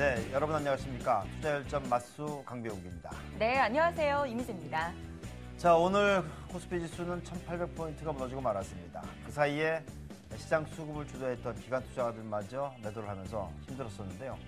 네, 여러분 안녕하십니까. 투자열전 맛수 강병욱입니다. 네, 안녕하세요. 이미지입니다. 자, 오늘 코스피 지수는 1,800포인트가 무너지고 말았습니다. 그 사이에 시장 수급을 주도했던 기관 투자가들마저 매도를 하면서 힘들었었는데요.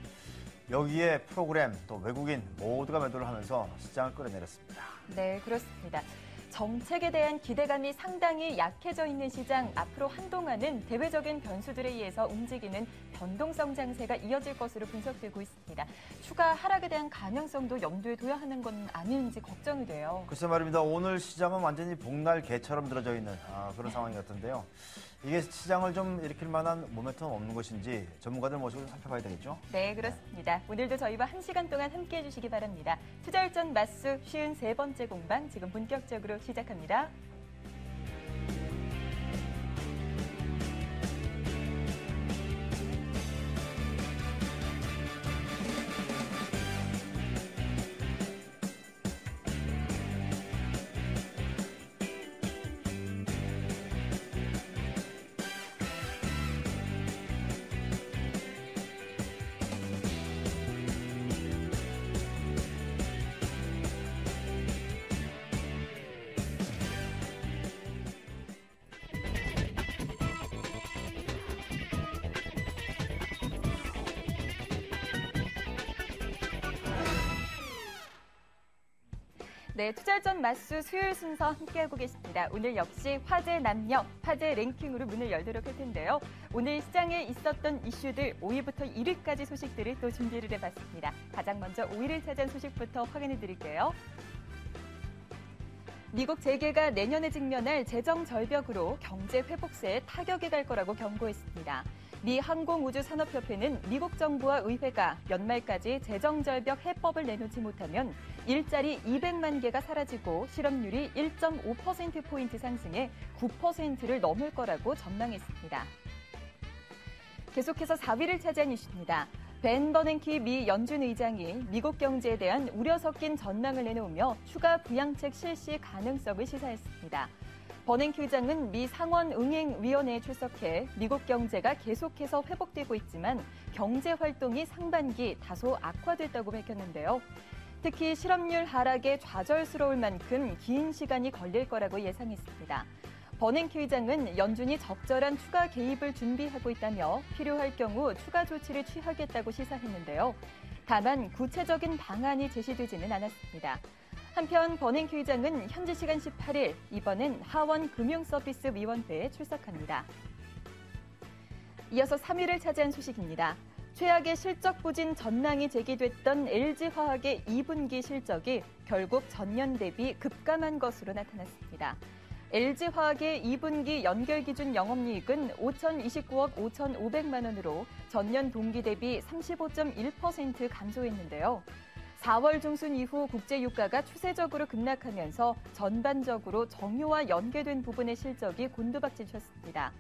여기에 프로그램 또 외국인 모두가 매도를 하면서 시장을 끌어내렸습니다. 네, 그렇습니다. 정책에 대한 기대감이 상당히 약해져 있는 시장, 앞으로 한동안은 대외적인 변수들에 의해서 움직이는 변동성 장세가 이어질 것으로 분석되고 있습니다. 추가 하락에 대한 가능성도 염두에 둬야 하는 건 아닌지 걱정이 돼요. 글쎄 말입니다. 오늘 시장은 완전히 복날 개처럼 들어져 있는 그런 상황이 같은데요. 이게 시장을 좀 일으킬 만한 모멘텀 없는 것인지 전문가들 모시고 살펴봐야 되겠죠? 네, 그렇습니다. 오늘도 저희와 1시간 동안 함께해 주시기 바랍니다. 투자열전 맛수 53번째 공방 지금 본격적으로 시작합니다. 네, 투자열전 맛수 수요일 순서 함께하고 계십니다. 오늘 역시 화제 남녀, 화제 랭킹으로 문을 열도록 할 텐데요. 오늘 시장에 있었던 이슈들 5위부터 1위까지 소식들을 또 준비를 해봤습니다. 가장 먼저 5위를 차지한 소식부터 확인해 드릴게요. 미국 재계가 내년에 직면할 재정 절벽으로 경제 회복세에 타격이 갈 거라고 경고했습니다. 미 항공우주산업협회는 미국 정부와 의회가 연말까지 재정절벽 해법을 내놓지 못하면 일자리 200만 개가 사라지고 실업률이 1.5%포인트 상승해 9%를 넘을 거라고 전망했습니다. 계속해서 4위를 차지한 이슈입니다. 벤 버냉키 미 연준 의장이 미국 경제에 대한 우려 섞인 전망을 내놓으며 추가 부양책 실시 가능성을 시사했습니다. 버냉키 의장은 미 상원응행위원회에 출석해 미국 경제가 계속해서 회복되고 있지만 경제 활동이 상반기 다소 악화됐다고 밝혔는데요. 특히 실업률 하락에 좌절스러울 만큼 긴 시간이 걸릴 거라고 예상했습니다. 버냉키 의장은 연준이 적절한 추가 개입을 준비하고 있다며 필요할 경우 추가 조치를 취하겠다고 시사했는데요. 다만 구체적인 방안이 제시되지는 않았습니다. 한편 버냉키 의장은 현지 시간 18일 이번엔 하원 금융서비스위원회에 출석합니다. 이어서 3위를 차지한 소식입니다. 최악의 실적 부진 전망이 제기됐던 LG화학의 2분기 실적이 결국 전년 대비 급감한 것으로 나타났습니다. LG화학의 2분기 연결 기준 영업이익은 5,029억 5,500만 원으로 전년 동기 대비 35.1% 감소했는데요. 4월 중순 이후 국제유가가 추세적으로 급락하면서 전반적으로 정유와 연계된 부분의 실적이 곤두박질쳤습니다.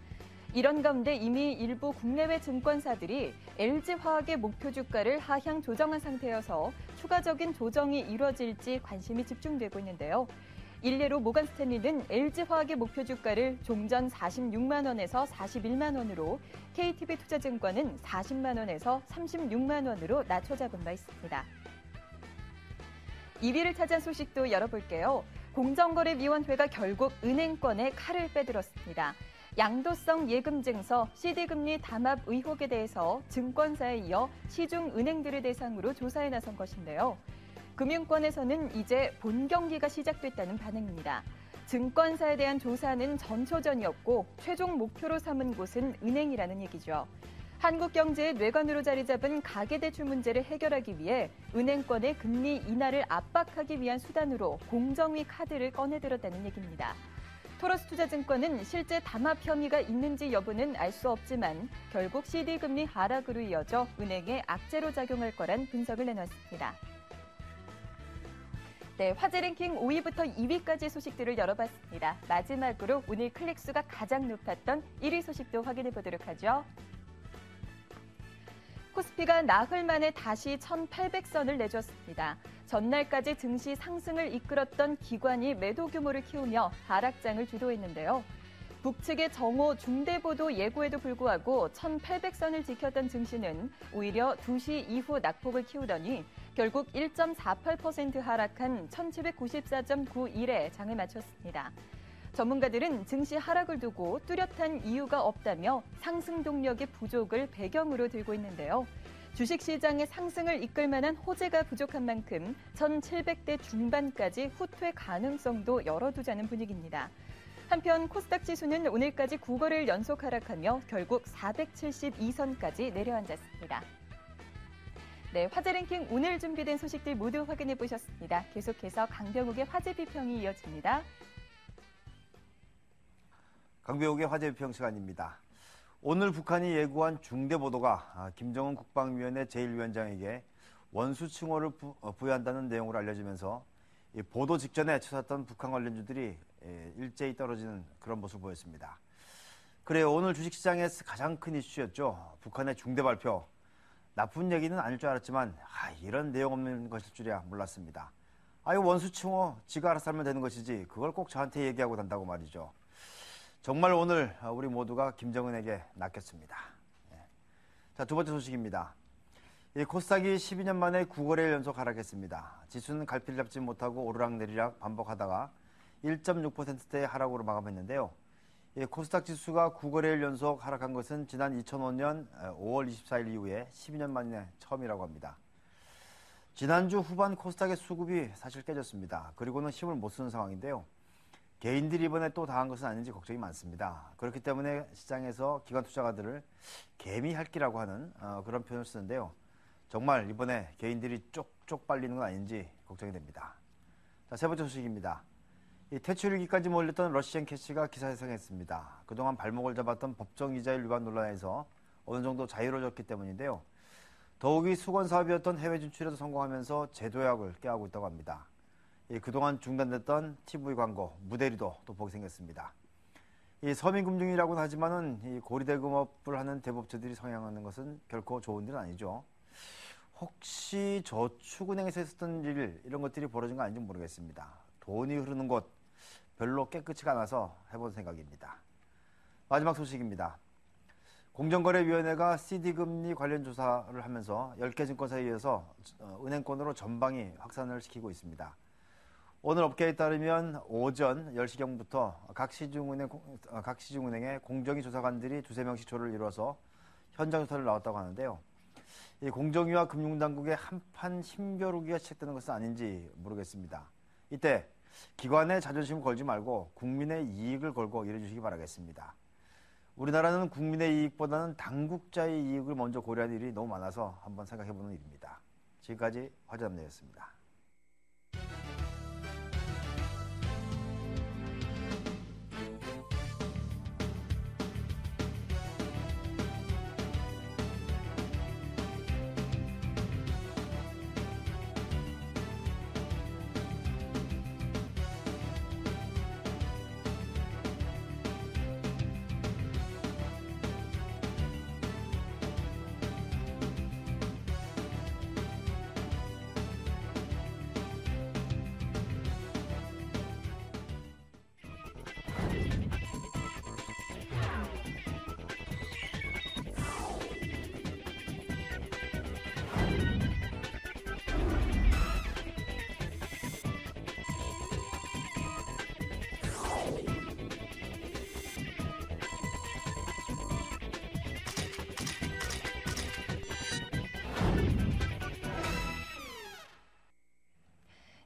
이런 가운데 이미 일부 국내외 증권사들이 LG화학의 목표 주가를 하향 조정한 상태여서 추가적인 조정이 이뤄질지 관심이 집중되고 있는데요. 일례로 모건 스탠리는 LG화학의 목표 주가를 종전 46만 원에서 41만 원으로 KTB 투자증권은 40만 원에서 36만 원으로 낮춰 잡은 바 있습니다. 2위를 차지한 소식도 열어볼게요. 공정거래위원회가 결국 은행권에 칼을 빼들었습니다. 양도성 예금증서, CD금리 담합 의혹에 대해서 증권사에 이어 시중은행들을 대상으로 조사에 나선 것인데요. 금융권에서는 이제 본경기가 시작됐다는 반응입니다. 증권사에 대한 조사는 전초전이었고 최종 목표로 삼은 곳은 은행이라는 얘기죠. 한국 경제의 뇌관으로 자리 잡은 가계대출 문제를 해결하기 위해 은행권의 금리 인하를 압박하기 위한 수단으로 공정위 카드를 꺼내들었다는 얘기입니다. 토러스투자증권은 실제 담합 혐의가 있는지 여부는 알 수 없지만 결국 CD금리 하락으로 이어져 은행에 악재로 작용할 거란 분석을 내놨습니다. 네, 화제 랭킹 5위부터 2위까지 소식들을 열어봤습니다. 마지막으로 오늘 클릭수가 가장 높았던 1위 소식도 확인해 보도록 하죠. 코스피가 나흘 만에 다시 1,800선을 내줬습니다. 전날까지 증시 상승을 이끌었던 기관이 매도 규모를 키우며 하락장을 주도했는데요. 북측의 정오 중대보도 예고에도 불구하고 1800선을 지켰던 증시는 오히려 2시 이후 낙폭을 키우더니 결국 1.48% 하락한 1794.91에 장을 마쳤습니다. 전문가들은 증시 하락을 두고 뚜렷한 이유가 없다며 상승 동력의 부족을 배경으로 들고 있는데요. 주식시장의 상승을 이끌 만한 호재가 부족한 만큼 1700대 중반까지 후퇴 가능성도 열어두자는 분위기입니다. 한편 코스닥 지수는 오늘까지 9거래일 연속 하락하며 결국 472선까지 내려앉았습니다. 네, 화제 랭킹 오늘 준비된 소식들 모두 확인해 보셨습니다. 계속해서 강병욱의 화제 비평이 이어집니다. 강병욱의 화제 비평 시간입니다. 오늘 북한이 예고한 중대 보도가 김정은 국방위원회 제1위원장에게 원수 칭호를 부여한다는 내용으로 알려지면서 보도 직전에 치솟았던 북한 관련주들이 일제히 떨어지는 그런 모습을 보였습니다. 그래요, 오늘 주식시장에서 가장 큰 이슈였죠. 북한의 중대 발표. 나쁜 얘기는 아닐 줄 알았지만 이런 내용 없는 것일 줄이야 몰랐습니다. 이거 원수 칭호 지가 알아서 하면 되는 것이지 그걸 꼭 저한테 얘기하고 단다고 말이죠. 정말 오늘 우리 모두가 김정은에게 낚였습니다. 자, 두 번째 소식입니다. 코스닥이 12년 만에 9거래일 연속 하락했습니다. 지수는 갈피를 잡지 못하고 오르락내리락 반복하다가 1.6%대의 하락으로 마감했는데요. 코스닥 지수가 9거래일 연속 하락한 것은 지난 2005년 5월 24일 이후에 12년 만에 처음이라고 합니다. 지난주 후반 코스닥의 수급이 사실 깨졌습니다. 그리고는 힘을 못 쓰는 상황인데요. 개인들이 이번에 또 당한 것은 아닌지 걱정이 많습니다. 그렇기 때문에 시장에서 기관 투자가들을 개미핥기라고 하는 그런 표현을 쓰는데요. 정말 이번에 개인들이 쪽쪽 빨리는 건 아닌지 걱정이 됩니다. 자, 세 번째 소식입니다. 퇴출 위기까지 몰렸던 러시안 캐시가 기사에 상했습니다. 그동안 발목을 잡았던 법정 이자율 위반 논란에서 어느 정도 자유로워졌기 때문인데요. 더욱이 수건 사업이었던 해외 진출에도 성공하면서 제도약을 깨하고 있다고 합니다. 그동안 중단됐던 TV 광고, 무대리도 또 보게 생겼습니다. 서민금융이라고는 하지만은 고리대금업을 하는 대법체들이 성행하는 것은 결코 좋은 일은 아니죠. 혹시 저축은행에서 했었던 일, 이런 것들이 벌어진 거 아닌지 모르겠습니다. 돈이 흐르는 곳 별로 깨끗이가 않아서 해본 생각입니다. 마지막 소식입니다. 공정거래위원회가 CD금리 관련 조사를 하면서 10개 증권사에 이어서 은행권으로 전방위 확산을 시키고 있습니다. 오늘 업계에 따르면 오전 10시경부터 각 시중은행의 공정위 조사관들이 두세 명씩 조를 이뤄서 현장 조사를 나왔다고 하는데요. 이 공정위와 금융당국의 한판 힘겨루기가 시작되는 것은 아닌지 모르겠습니다. 이때 기관의 자존심을 걸지 말고 국민의 이익을 걸고 일해주시기 바라겠습니다. 우리나라는 국민의 이익보다는 당국자의 이익을 먼저 고려하는 일이 너무 많아서 한번 생각해보는 일입니다. 지금까지 화제담내였습니다.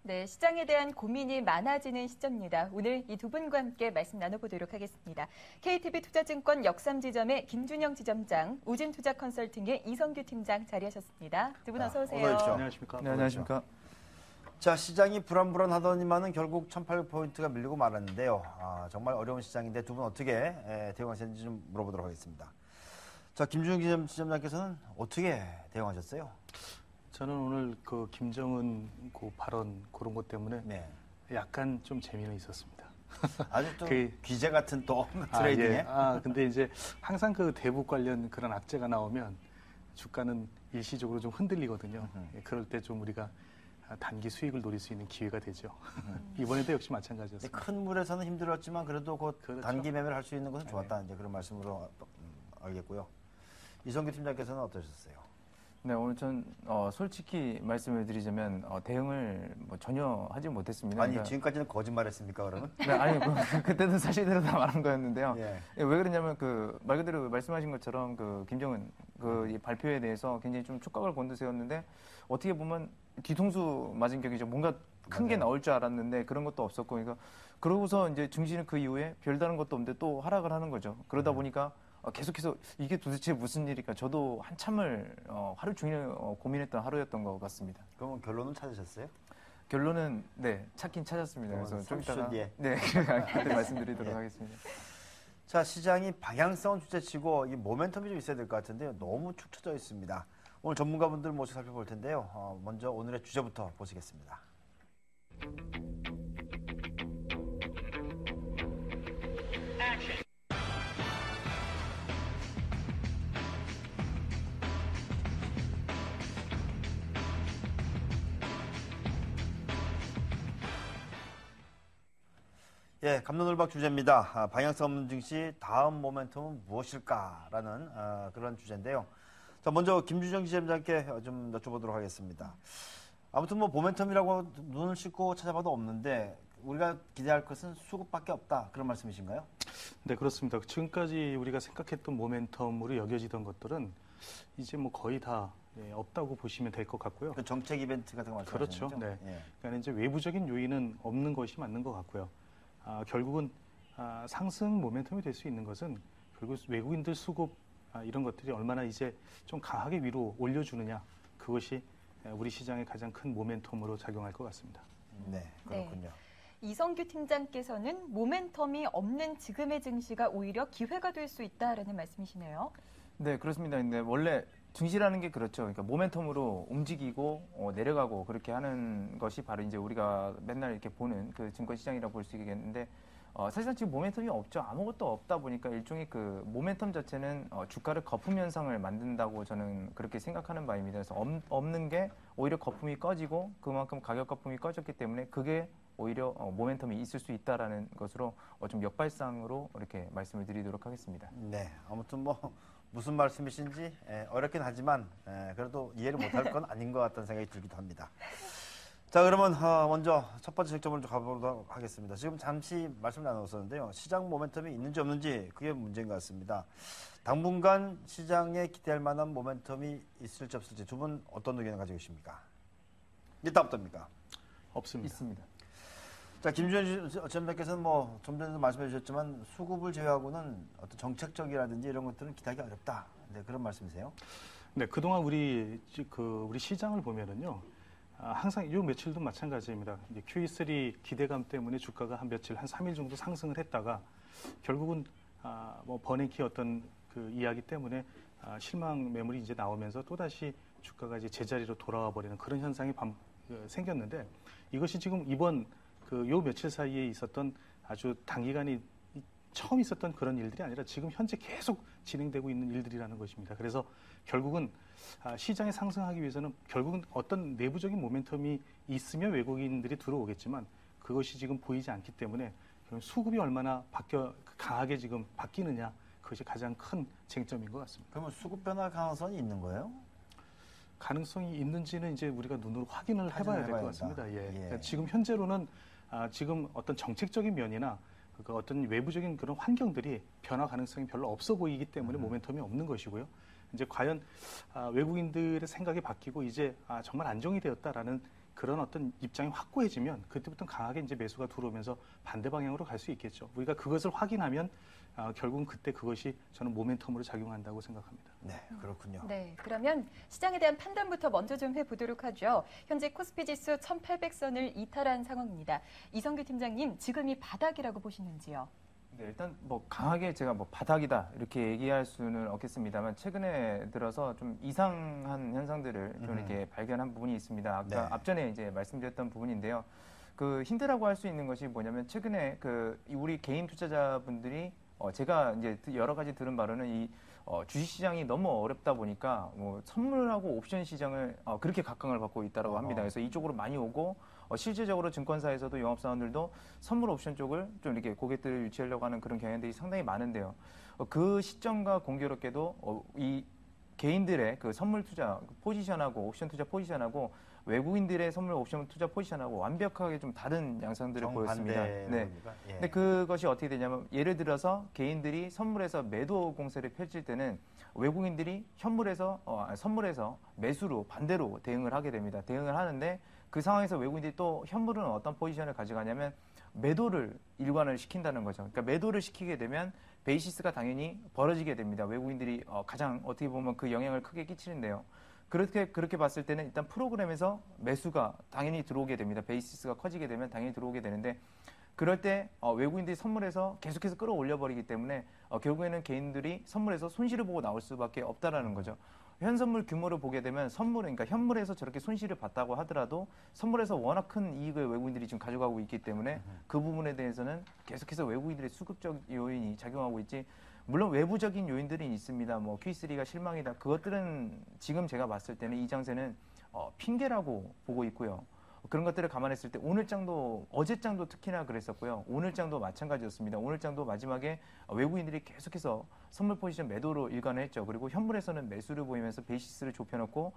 네, 시장에 대한 고민이 많아지는 시점입니다. 오늘 이 두 분과 함께 말씀 나눠보도록 하겠습니다. KTB 투자증권 역삼지점의 김준영 지점장, 우진투자 컨설팅의 이성규 팀장 자리하셨습니다. 두 분 어서 오세요. 안녕하십니까? 네, 안녕하십니까? 자, 시장이 불안불안하더니만은 결국 1,800포인트가 밀리고 말았는데요. 정말 어려운 시장인데 두 분 어떻게 대응하셨는지 좀 물어보도록 하겠습니다. 자, 김준영 지점장께서는 어떻게 대응하셨어요? 저는 오늘 그 김정은 그 발언 그런 것 때문에 네. 약간 좀 재미는 있었습니다. 아주 또 귀재 같은 또 트레이딩에. 근데 이제 항상 그 대북 관련 그런 악재가 나오면 주가는 일시적으로 좀 흔들리거든요. 그럴 때 좀 우리가 단기 수익을 노릴 수 있는 기회가 되죠. 이번에도 역시 마찬가지였습니다. 큰 물에서는 힘들었지만 그래도 곧 그렇죠. 단기 매매를 할 수 있는 것은 좋았다. 네. 이제 그런 말씀으로 알겠고요. 이성규 팀장께서는 어떠셨어요? 네, 오늘 전 솔직히 말씀을 드리자면 대응을 뭐 전혀 하지 못했습니다. 아니 그러니까, 지금까지는 거짓말했습니까 그러면? 네, 아니 그때는 사실대로 다 말한 거였는데요. 예. 예, 왜 그러냐면 그 말 그대로 말씀하신 것처럼 그 김정은 이 발표에 대해서 굉장히 좀 촉각을 곤두세웠는데 어떻게 보면 뒤통수 맞은 격이죠. 뭔가 큰 게 맞아요. 나올 줄 알았는데 그런 것도 없었고, 그러니까 그러고서 이제 증시는 그 이후에 별다른 것도 없는데 또 하락을 하는 거죠. 그러다 보니까 계속해서 이게 도대체 무슨 일일까? 저도 한참을 하루 종일 고민했던 하루였던 것 같습니다. 그러면 결론은 찾으셨어요? 결론은 네 찾긴 찾았습니다. 그러면 그래서 좀 30초 이따가 뒤에. 네 그때 말씀드리도록 예. 하겠습니다. 자, 시장이 방향성은 주체치고 이 모멘텀이 좀 있어야 될 것 같은데요. 너무 축 처져 있습니다. 오늘 전문가분들 모셔 살펴볼 텐데요. 먼저 오늘의 주제부터 보시겠습니다. 예, 갑론을박 주제입니다. 방향성 없는 증시 다음 모멘텀은 무엇일까라는 그런 주제인데요. 자, 먼저 김주정 기자님께 좀 여쭤보도록 하겠습니다. 아무튼 뭐 모멘텀이라고 눈을 씻고 찾아봐도 없는데 우리가 기대할 것은 수급밖에 없다 그런 말씀이신가요? 네, 그렇습니다. 지금까지 우리가 생각했던 모멘텀으로 여겨지던 것들은 이제 뭐 거의 다 없다고 보시면 될 것 같고요. 그 정책 이벤트 같은 거 말씀하시는 그렇죠. 거죠? 네. 예. 그러니까 이제 외부적인 요인은 없는 것이 맞는 것 같고요. 결국은 상승 모멘텀이 될 수 있는 것은 결국 외국인들 수급 이런 것들이 얼마나 이제 좀 강하게 위로 올려주느냐, 그것이 우리 시장의 가장 큰 모멘텀으로 작용할 것 같습니다. 네, 그렇군요. 이성규 팀장께서는 모멘텀이 없는 지금의 증시가 오히려 기회가 될 수 있다라는 말씀이시네요. 네, 그렇습니다. 근데 원래 증시라는 게 그렇죠. 그러니까 모멘텀으로 움직이고 내려가고 그렇게 하는 것이 바로 이제 우리가 맨날 이렇게 보는 그 증권 시장이라고 볼 수 있겠는데 사실상 지금 모멘텀이 없죠. 아무것도 없다 보니까 일종의 그 모멘텀 자체는 주가를 거품 현상을 만든다고 저는 그렇게 생각하는 바입니다. 그래서 없는 게 오히려 거품이 꺼지고 그만큼 가격 거품이 꺼졌기 때문에 그게 오히려 모멘텀이 있을 수 있다라는 것으로 좀 역발상으로 이렇게 말씀을 드리도록 하겠습니다. 네, 아무튼 뭐 무슨 말씀이신지 어렵긴 하지만 그래도 이해를 못할 건 아닌 것 같다는 생각이 들기도 합니다. 자, 그러면 먼저 첫 번째 쟁점으로 좀 가보도록 하겠습니다. 지금 잠시 말씀 나눴었는데요. 시장 모멘텀이 있는지 없는지 그게 문제인 것 같습니다. 당분간 시장에 기대할 만한 모멘텀이 있을지 없을지 두 분 어떤 의견을 가지고 계십니까? 일단 어떻습니까? 없습니다. 있습니다. 자, 김주현 지점장께서는 뭐 좀 전에도 말씀해 주셨지만 수급을 제외하고는 어떤 정책적이라든지 이런 것들은 기대하기 어렵다. 네, 그런 말씀이세요? 네, 그동안 우리 시장을 보면은요, 항상 요 며칠도 마찬가지입니다. 이제 QE3 기대감 때문에 주가가 한 며칠, 한 3일 정도 상승을 했다가 결국은 뭐 버냉키 어떤 그 이야기 때문에 실망 매물이 이제 나오면서 또 다시 주가가 이제 제자리로 돌아와 버리는 그런 현상이 생겼는데 이것이 지금 이번 요 며칠 사이에 있었던 아주 단기간에 처음 있었던 그런 일들이 아니라 지금 현재 계속 진행되고 있는 일들이라는 것입니다. 그래서 결국은 시장에 상승하기 위해서는 결국은 어떤 내부적인 모멘텀이 있으면 외국인들이 들어오겠지만 그것이 지금 보이지 않기 때문에 수급이 얼마나 강하게 지금 바뀌느냐, 그것이 가장 큰 쟁점인 것 같습니다. 그러면 수급 변화 가능성이 있는 거예요? 가능성이 있는지는 이제 우리가 눈으로 확인을 해봐야 될 것 같습니다. 예. 예. 그러니까 지금 현재로는 지금 어떤 정책적인 면이나 그 어떤 외부적인 그런 환경들이 변화 가능성이 별로 없어 보이기 때문에 모멘텀이 없는 것이고요. 이제 과연 외국인들의 생각이 바뀌고 이제 정말 안정이 되었다라는 그런 어떤 입장이 확고해지면 그때부터 강하게 이제 매수가 들어오면서 반대 방향으로 갈 수 있겠죠. 우리가 그것을 확인하면 결국은 그때 그것이 저는 모멘텀으로 작용한다고 생각합니다. 네, 그렇군요. 네, 그러면 시장에 대한 판단부터 먼저 좀 해보도록 하죠. 현재 코스피 지수 1800선을 이탈한 상황입니다. 이성규 팀장님, 지금이 바닥이라고 보시는지요? 네, 일단 뭐 강하게 제가 뭐 바닥이다 이렇게 얘기할 수는 없겠습니다만 최근에 들어서 좀 이상한 현상들을 좀 이렇게 발견한 부분이 있습니다. 아까 네. 앞전에 이제 말씀드렸던 부분인데요. 그 힌트라고 할 수 있는 것이 뭐냐면 최근에 그 우리 개인 투자자분들이 제가 이제 여러 가지 들은 바로는 이 주식시장이 너무 어렵다 보니까 뭐 선물하고 옵션 시장을 그렇게 각광을 받고 있다고 합니다. 그래서 이쪽으로 많이 오고 실제적으로 증권사에서도 영업사원들도 선물 옵션 쪽을 좀 이렇게 고객들을 유치하려고 하는 그런 경향들이 상당히 많은데요. 그 시점과 공교롭게도 이 개인들의 그 선물 투자 포지션하고 옵션 투자 포지션하고 외국인들의 선물 옵션 투자 포지션하고 완벽하게 좀 다른 양상들을 보였습니다. 네. 예. 근데 그것이 어떻게 되냐면 예를 들어서 개인들이 선물에서 매도 공세를 펼칠 때는 외국인들이 선물에서 매수로 반대로 대응을 하게 됩니다. 대응을 하는데 그 상황에서 외국인들이 또 현물은 어떤 포지션을 가져가냐면 매도를 일관을 시킨다는 거죠. 그러니까 매도를 시키게 되면 베이시스가 당연히 벌어지게 됩니다. 외국인들이 가장 어떻게 보면 그 영향을 크게 끼치는데요. 그렇게 봤을 때는 일단 프로그램에서 매수가 당연히 들어오게 됩니다. 베이시스가 커지게 되면 당연히 들어오게 되는데 그럴 때 외국인들이 선물에서 계속해서 끌어올려 버리기 때문에 결국에는 개인들이 선물에서 손실을 보고 나올 수밖에 없다라는 거죠. 현선물 규모를 보게 되면 그러니까 현물에서 저렇게 손실을 봤다고 하더라도 선물에서 워낙 큰 이익을 외국인들이 지금 가져가고 있기 때문에 그 부분에 대해서는 계속해서 외국인들의 수급적 요인이 작용하고 있지. 물론 외부적인 요인들이 있습니다. 뭐 Q3가 실망이다. 그것들은 지금 제가 봤을 때는 이 장세는 핑계라고 보고 있고요. 그런 것들을 감안했을 때 어제장도 특히나 그랬었고요. 오늘장도 마찬가지였습니다. 오늘장도 마지막에 외국인들이 계속해서 선물 포지션 매도로 일관을 했죠. 그리고 현물에서는 매수를 보이면서 베이시스를 좁혀놓고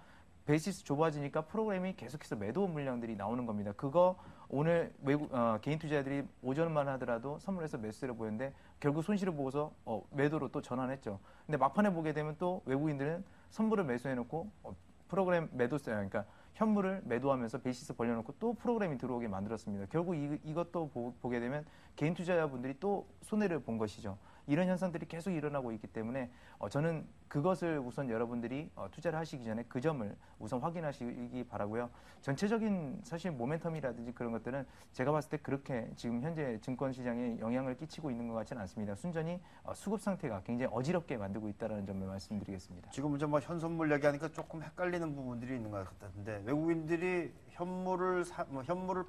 베이시스 좁아지니까 프로그램이 계속해서 매도 물량들이 나오는 겁니다. 그거 오늘 개인 투자자들이 오전만 하더라도 선물에서 매수를 보였는데 결국 손실을 보고서 매도로 또 전환했죠. 근데 막판에 보게 되면 또 외국인들은 선물을 매수해놓고 프로그램 매도세, 그러니까 현물을 매도하면서 베이시스 벌려놓고 또 프로그램이 들어오게 만들었습니다. 결국 이것도 보게 되면 개인 투자자분들이 또 손해를 본 것이죠. 이런 현상들이 계속 일어나고 있기 때문에 저는 그것을 우선 여러분들이 투자를 하시기 전에 그 점을 우선 확인하시기 바라고요. 전체적인 사실 모멘텀이라든지 그런 것들은 제가 봤을 때 그렇게 지금 현재 증권 시장에 영향을 끼치고 있는 것 같지는 않습니다. 순전히 수급 상태가 굉장히 어지럽게 만들고 있다는 점을 말씀드리겠습니다. 지금 이제 뭐 현선물 얘기하니까 조금 헷갈리는 부분들이 있는 것 같은데 외국인들이 현물을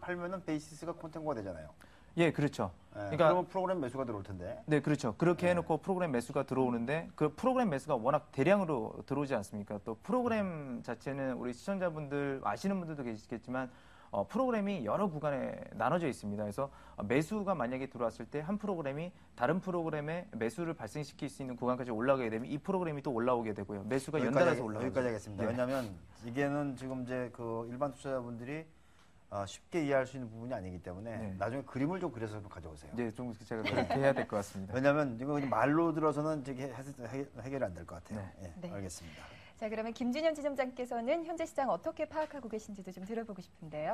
팔면은 베이시스가 콘텐츠가 되잖아요. 예, 그렇죠. 그러니까 그러면 프로그램 매수가 들어올 텐데. 네, 그렇죠. 그렇게 해놓고 프로그램 매수가 들어오는데 그 프로그램 매수가 워낙 대량으로 들어오지 않습니까? 또 프로그램 자체는 우리 시청자분들 아시는 분들도 계시겠지만 프로그램이 여러 구간에 나눠져 있습니다. 그래서 매수가 만약에 들어왔을 때 한 프로그램이 다른 프로그램에 매수를 발생시킬 수 있는 구간까지 올라가게 되면 이 프로그램이 또 올라오게 되고요. 매수가 연달아서 올라가죠. 여기까지 하겠습니다. 네. 왜냐하면 이게는 지금 이제 그 일반 투자자분들이 쉽게 이해할 수 있는 부분이 아니기 때문에 네. 나중에 그림을 좀 그려서 좀 가져오세요. 네, 좀 제가 그렇게 해야 될 것 같습니다. 왜냐하면 이거 그냥 말로 들어서는 해결이 안 될 것 같아요. 네. 예, 네. 알겠습니다. 자, 그러면 김진현 지점장께서는 현재 시장 어떻게 파악하고 계신지도 좀 들어보고 싶은데요.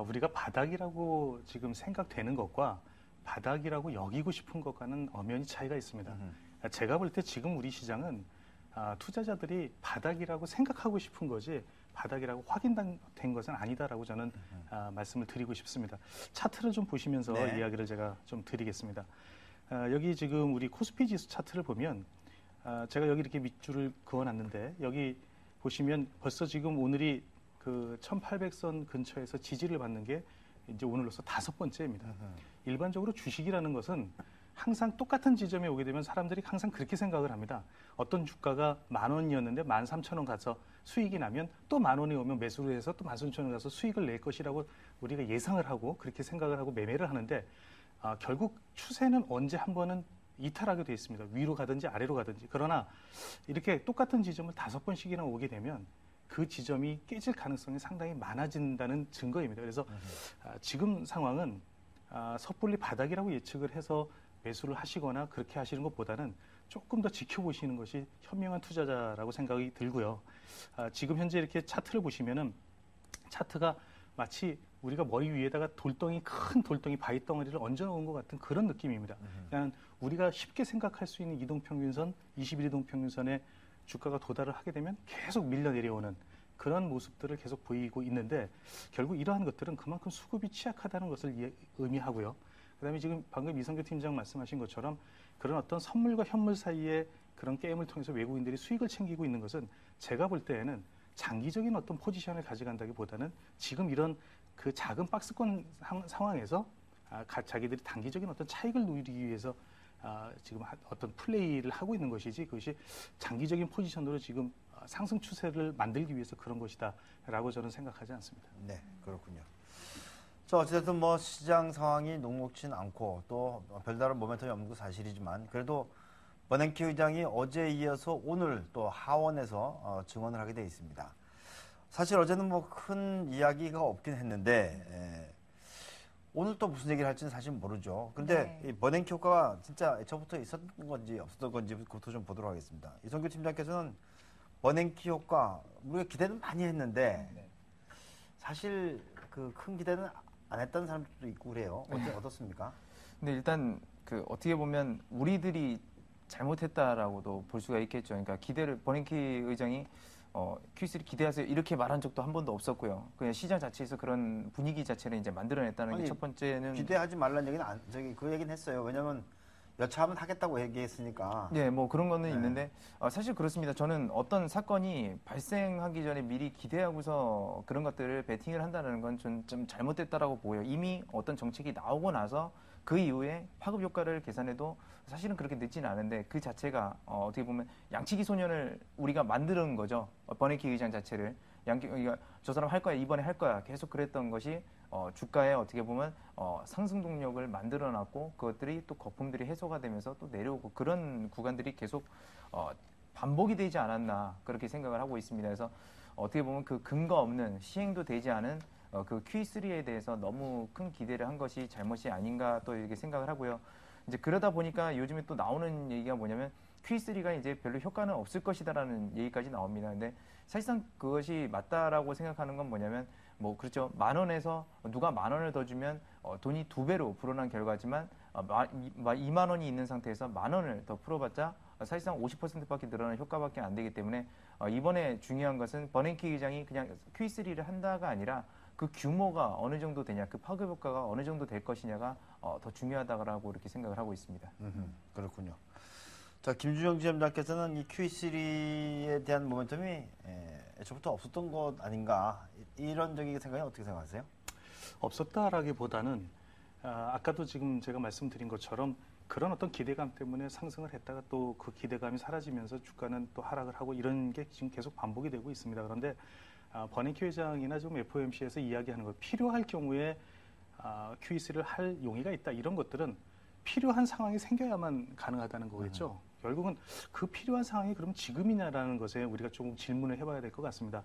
우리가 바닥이라고 지금 생각되는 것과 바닥이라고 여기고 싶은 것과는 엄연히 차이가 있습니다. 제가 볼 때 지금 우리 시장은 투자자들이 바닥이라고 생각하고 싶은 거지 바닥이라고 확인된 것은 아니다라고 저는 말씀을 드리고 싶습니다. 차트를 좀 보시면서 네. 이야기를 제가 좀 드리겠습니다. 여기 지금 우리 코스피 지수 차트를 보면 제가 여기 이렇게 밑줄을 그어놨는데 여기 보시면 벌써 지금 오늘이 그 1800선 근처에서 지지를 받는 게 이제 오늘로서 5번째입니다. 일반적으로 주식이라는 것은 항상 똑같은 지점에 오게 되면 사람들이 항상 그렇게 생각을 합니다. 어떤 주가가 10,000원이었는데 13,000원 가서 수익이 나면 또 10,000원이 오면 매수를 해서 또 13,000원 가서 수익을 낼 것이라고 우리가 예상을 하고 그렇게 생각을 하고 매매를 하는데 결국 추세는 언제 한 번은 이탈하게 돼 있습니다. 위로 가든지 아래로 가든지. 그러나 이렇게 똑같은 지점을 5번씩이나 오게 되면 그 지점이 깨질 가능성이 상당히 많아진다는 증거입니다. 그래서 지금 상황은 섣불리 바닥이라고 예측을 해서 매수를 하시거나 그렇게 하시는 것보다는 조금 더 지켜보시는 것이 현명한 투자자라고 생각이 들고요. 지금 현재 이렇게 차트를 보시면은 차트가 마치 우리가 머리 위에다가 큰 돌덩이 바위 덩어리를 얹어놓은 것 같은 그런 느낌입니다. 그냥 우리가 쉽게 생각할 수 있는 이동평균선, 21 이동평균선에 주가가 도달을 하게 되면 계속 밀려 내려오는 그런 모습들을 계속 보이고 있는데 결국 이러한 것들은 그만큼 수급이 취약하다는 것을 의미하고요. 그다음에 지금 방금 이성규 팀장 말씀하신 것처럼 그런 어떤 선물과 현물 사이의 그런 게임을 통해서 외국인들이 수익을 챙기고 있는 것은 제가 볼 때에는 장기적인 어떤 포지션을 가져간다기보다는 지금 이런 그 작은 박스권 상황에서 자기들이 단기적인 어떤 차익을 누리기 위해서 지금 어떤 플레이를 하고 있는 것이지 그것이 장기적인 포지션으로 지금 상승 추세를 만들기 위해서 그런 것이다라고 저는 생각하지 않습니다. 네, 그렇군요. 자, 어쨌든 뭐 시장 상황이 녹록진 않고 또 별다른 모멘텀이 없는 건 사실이지만 그래도 버냉키 의장이 어제에 이어서 오늘 또 하원에서 증언을 하게 돼 있습니다. 사실 어제는 뭐 큰 이야기가 없긴 했는데 오늘 또 무슨 얘기를 할지는 사실 모르죠. 그런데 이 버냉키 효과가 진짜 애초부터 있었던 건지 없었던 건지 그것도 좀 보도록 하겠습니다. 이성규 팀장께서는 버냉키 효과 우리가 기대는 많이 했는데 사실 그 큰 기대는 안 했던 사람들도 있고 그래요. 어떻습니까? 근데 일단 그 어떻게 보면 우리들이 잘못했다라고도 볼 수가 있겠죠. 그러니까 버냉키 의장이 Q3 기대하세요 이렇게 말한 적도 한 번도 없었고요. 그냥 시장 자체에서 그런 분위기 자체를 이제 만들어냈다는 게 첫 번째는 기대하지 말라는 얘기는 그 얘기는 했어요. 왜냐하면 여차하면 하겠다고 얘기했으니까. 네, 뭐 그런 거는 있는데 사실 그렇습니다. 저는 어떤 사건이 발생하기 전에 미리 기대하고서 그런 것들을 베팅을 한다는 건 좀 잘못됐다라고 보여요. 이미 어떤 정책이 나오고 나서 그 이후에 파급 효과를 계산해도 사실은 그렇게 늦지는 않은데 그 자체가 어떻게 보면 양치기 소년을 우리가 만드는 거죠. 버냉키 의장 자체를. 저 사람 할 거야, 이번에 할 거야. 계속 그랬던 것이 주가에 어떻게 보면 상승 동력을 만들어놨고 그것들이 또 거품들이 해소가 되면서 또 내려오고 그런 구간들이 계속 반복이 되지 않았나 그렇게 생각을 하고 있습니다. 그래서 어떻게 보면 그 근거 없는 시행도 되지 않은 그 Q3에 대해서 너무 큰 기대를 한 것이 잘못이 아닌가 또 이렇게 생각을 하고요. 이제 그러다 보니까 요즘에 또 나오는 얘기가 뭐냐면 Q3가 이제 별로 효과는 없을 것이다라는 얘기까지 나옵니다. 근데 사실상 그것이 맞다라고 생각하는 건 뭐냐면 뭐 그렇죠. 10,000원에서 누가 10,000원을 더 주면 돈이 2배로 불어난 결과지만 20,000원이 있는 상태에서 10,000원을 더 풀어봤자 사실상 50%밖에 늘어나는 효과밖에 안 되기 때문에 이번에 중요한 것은 버냉키 의장이 그냥 Q3를 한다가 아니라 그 규모가 어느 정도 되냐, 그 파급 효과가 어느 정도 될 것이냐가 더 중요하다고 이렇게 생각을 하고 있습니다. 그렇군요. 자, 김준영 지점장께서는 이 Q3에 대한 모멘텀이 애초부터 없었던 것 아닌가 이런 적인 생각이 어떻게 생각하세요? 없었다라기보다는 아까도 지금 제가 말씀드린 것처럼 그런 어떤 기대감 때문에 상승을 했다가 또 그 기대감이 사라지면서 주가는 또 하락을 하고 이런 게 지금 계속 반복이 되고 있습니다. 그런데 버냉키 회장이나 지금 FOMC에서 이야기하는 것 필요할 경우에 QE3를 할 용의가 있다 이런 것들은 필요한 상황이 생겨야만 가능하다는 거겠죠. 결국은 그 필요한 상황이 그럼 지금이냐라는 것에 우리가 조금 질문을 해봐야 될 것 같습니다.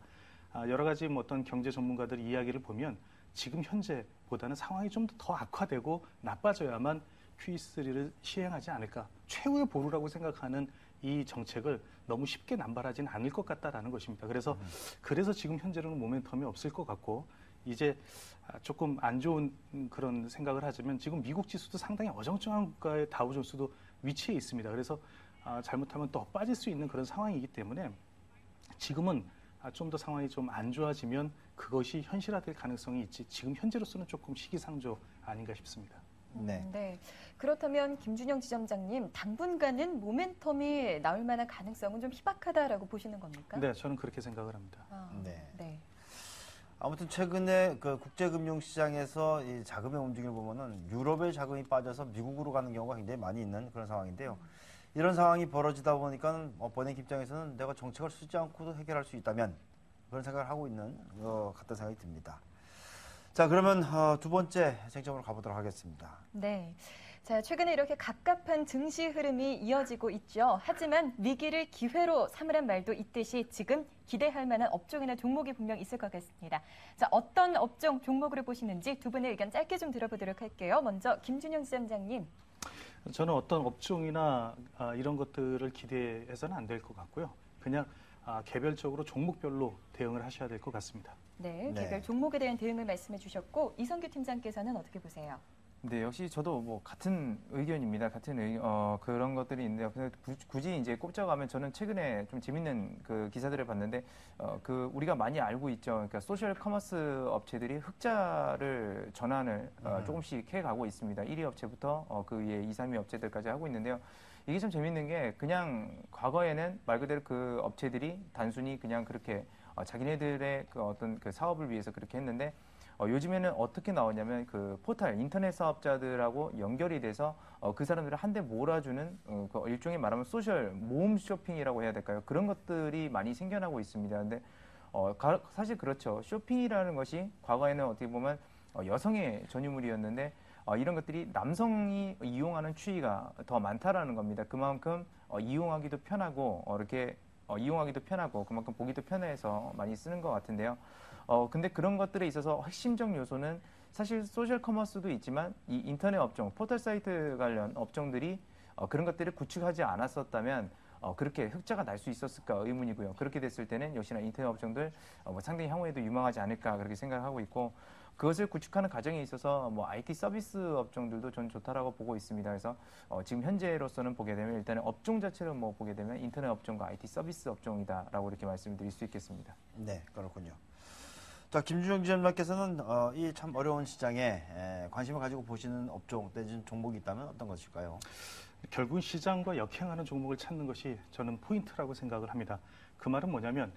여러 가지 뭐 어떤 경제 전문가들 이야기를 보면 지금 현재보다는 상황이 좀 더 악화되고 나빠져야만 QE3를 시행하지 않을까. 최후의 보루라고 생각하는 이 정책을 너무 쉽게 남발하지는 않을 것 같다라는 것입니다. 그래서 지금 현재로는 모멘텀이 없을 것 같고 이제 조금 안 좋은 그런 생각을 하자면 지금 미국 지수도 상당히 어정쩡한 국가의 다우존스도 위치해 있습니다. 그래서 잘못하면 더 빠질 수 있는 그런 상황이기 때문에 지금은 좀 더 상황이 좀 안 좋아지면 그것이 현실화될 가능성이 있지 지금 현재로서는 조금 시기상조 아닌가 싶습니다. 네. 그렇다면 김준영 지점장님 당분간은 모멘텀이 나올 만한 가능성은 좀 희박하다라고 보시는 겁니까? 네, 저는 그렇게 생각을 합니다. 네. 아무튼 최근에 그 국제금융시장에서 이 자금의 움직임을 보면은 유럽의 자금이 빠져서 미국으로 가는 경우가 굉장히 많이 있는 그런 상황인데요. 이런 상황이 벌어지다 보니까 버냉키 입장에서는 내가 정책을 쓰지 않고도 해결할 수 있다면 그런 생각을 하고 있는 것 같다는 생각이 듭니다. 자, 그러면 두 번째 쟁점으로 가보도록 하겠습니다. 네. 자, 최근에 이렇게 갑갑한 증시 흐름이 이어지고 있죠. 하지만 위기를 기회로 삼으란 말도 있듯이 지금 기대할 만한 업종이나 종목이 분명 있을 것 같습니다. 자, 어떤 업종, 종목으로 보시는지 두 분의 의견 짧게 좀 들어보도록 할게요. 먼저 김준영 지점장님. 저는 어떤 업종이나 이런 것들을 기대해서는 안 될 것 같고요. 그냥 개별적으로 종목별로 대응을 하셔야 될 것 같습니다. 네, 개별 종목에 대한 대응을 말씀해 주셨고 이성규 팀장께서는 어떻게 보세요? 네, 역시 저도 뭐 같은 의견입니다. 그런 것들이 있는데요. 근데 굳이 이제 꼽자가면 저는 최근에 좀 재밌는 그 기사들을 봤는데, 그 우리가 많이 알고 있죠. 그러니까 소셜 커머스 업체들이 흑자를 전환을 조금씩 해가고 있습니다. 1위 업체부터 그 위에 2, 3위 업체들까지 하고 있는데요. 이게 참 재밌는 게 그냥 과거에는 말 그대로 그 업체들이 단순히 그냥 그렇게 자기네들의 그 어떤 그 사업을 위해서 그렇게 했는데 요즘에는 어떻게 나오냐면 그 포털 인터넷 사업자들하고 연결이 돼서 그 사람들을 한데 몰아주는 그 일종의 말하면 소셜 모험 쇼핑이라고 해야 될까요? 그런 것들이 많이 생겨나고 있습니다. 근데 사실 그렇죠. 쇼핑이라는 것이 과거에는 어떻게 보면 여성의 전유물이었는데 이런 것들이 남성이 이용하는 추이가 더 많다라는 겁니다. 그만큼 이용하기도 편하고 이용하기도 편하고 그만큼 보기도 편해서 많이 쓰는 것 같은데요. 근데 그런 것들에 있어서 핵심적 요소는 사실 소셜 커머스도 있지만 이 인터넷 업종, 포털 사이트 관련 업종들이 그런 것들을 구축하지 않았었다면 그렇게 흑자가 날 수 있었을까 의문이고요. 그렇게 됐을 때는 역시나 인터넷 업종들 상당히 향후에도 유망하지 않을까 그렇게 생각하고 있고 그것을 구축하는 과정에 있어서 IT 서비스 업종들도 전 좋다라고 보고 있습니다. 그래서 지금 현재로서는 보게 되면 일단은 업종 자체를 보게 되면 인터넷 업종과 IT 서비스 업종이다라고 이렇게 말씀드릴 수 있겠습니다. 네, 그렇군요. 자, 김준영 기자님께서는 이 참 어려운 시장에 관심을 가지고 보시는 업종 내지는 종목이 있다면 어떤 것일까요? 결국은 시장과 역행하는 종목을 찾는 것이 저는 포인트라고 생각을 합니다. 그 말은 뭐냐면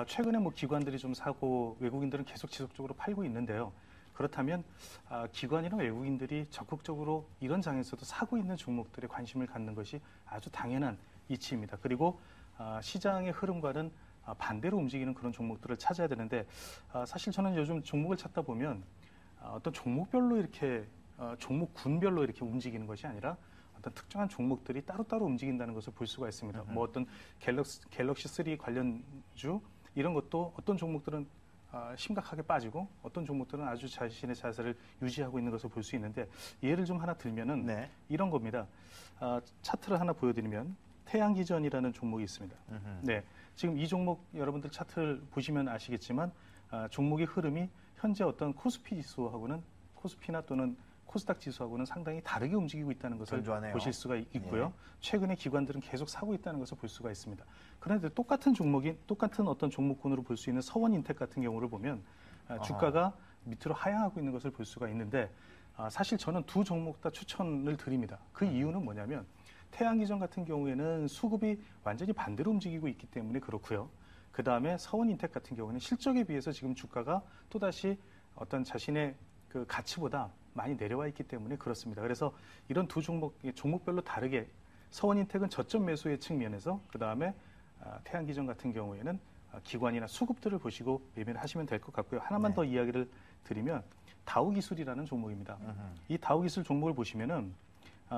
최근에 기관들이 좀 사고 외국인들은 계속 지속적으로 팔고 있는데요. 그렇다면 기관이나 외국인들이 적극적으로 이런 장에서도 사고 있는 종목들에 관심을 갖는 것이 아주 당연한 이치입니다. 그리고 시장의 흐름과는 반대로 움직이는 그런 종목들을 찾아야 되는데 사실 저는 요즘 종목을 찾다 보면 어떤 종목별로 이렇게 종목군별로 이렇게 움직이는 것이 아니라 어떤 특정한 종목들이 따로따로 움직인다는 것을 볼 수가 있습니다. 어떤 갤럭시 3 관련주 이런 것도 어떤 종목들은 심각하게 빠지고 어떤 종목들은 아주 자신의 자세를 유지하고 있는 것을 볼 수 있는데 예를 좀 하나 들면은 네. 이런 겁니다. 차트를 하나 보여드리면 태양기전이라는 종목이 있습니다. 네, 지금 이 종목 여러분들 차트를 보시면 아시겠지만 종목의 흐름이 현재 어떤 코스피 지수하고는 코스피나 또는 코스닥 지수하고는 상당히 다르게 움직이고 있다는 것을 견조하네요. 보실 수가 있고요. 예. 최근에 기관들은 계속 사고 있다는 것을 볼 수가 있습니다. 그런데 똑같은 종목이 똑같은 어떤 종목군으로 볼 수 있는 서원인텍 같은 경우를 보면 주가가 밑으로 하향하고 있는 것을 볼 수가 있는데 사실 저는 두 종목 다 추천을 드립니다. 그 이유는 뭐냐면 태양기전 같은 경우에는 수급이 완전히 반대로 움직이고 있기 때문에 그렇고요. 그 다음에 서원인텍 같은 경우는 실적에 비해서 지금 주가가 또다시 어떤 자신의 그 가치보다 많이 내려와 있기 때문에 그렇습니다. 그래서 이런 두 종목별로 다르게 서원인텍은 저점 매수의 측면에서 그 다음에 태양기전 같은 경우에는 기관이나 수급들을 보시고 매매를 하시면 될 것 같고요. 하나만 네. 더 이야기를 드리면 다우기술이라는 종목입니다. 이 다우기술 종목을 보시면은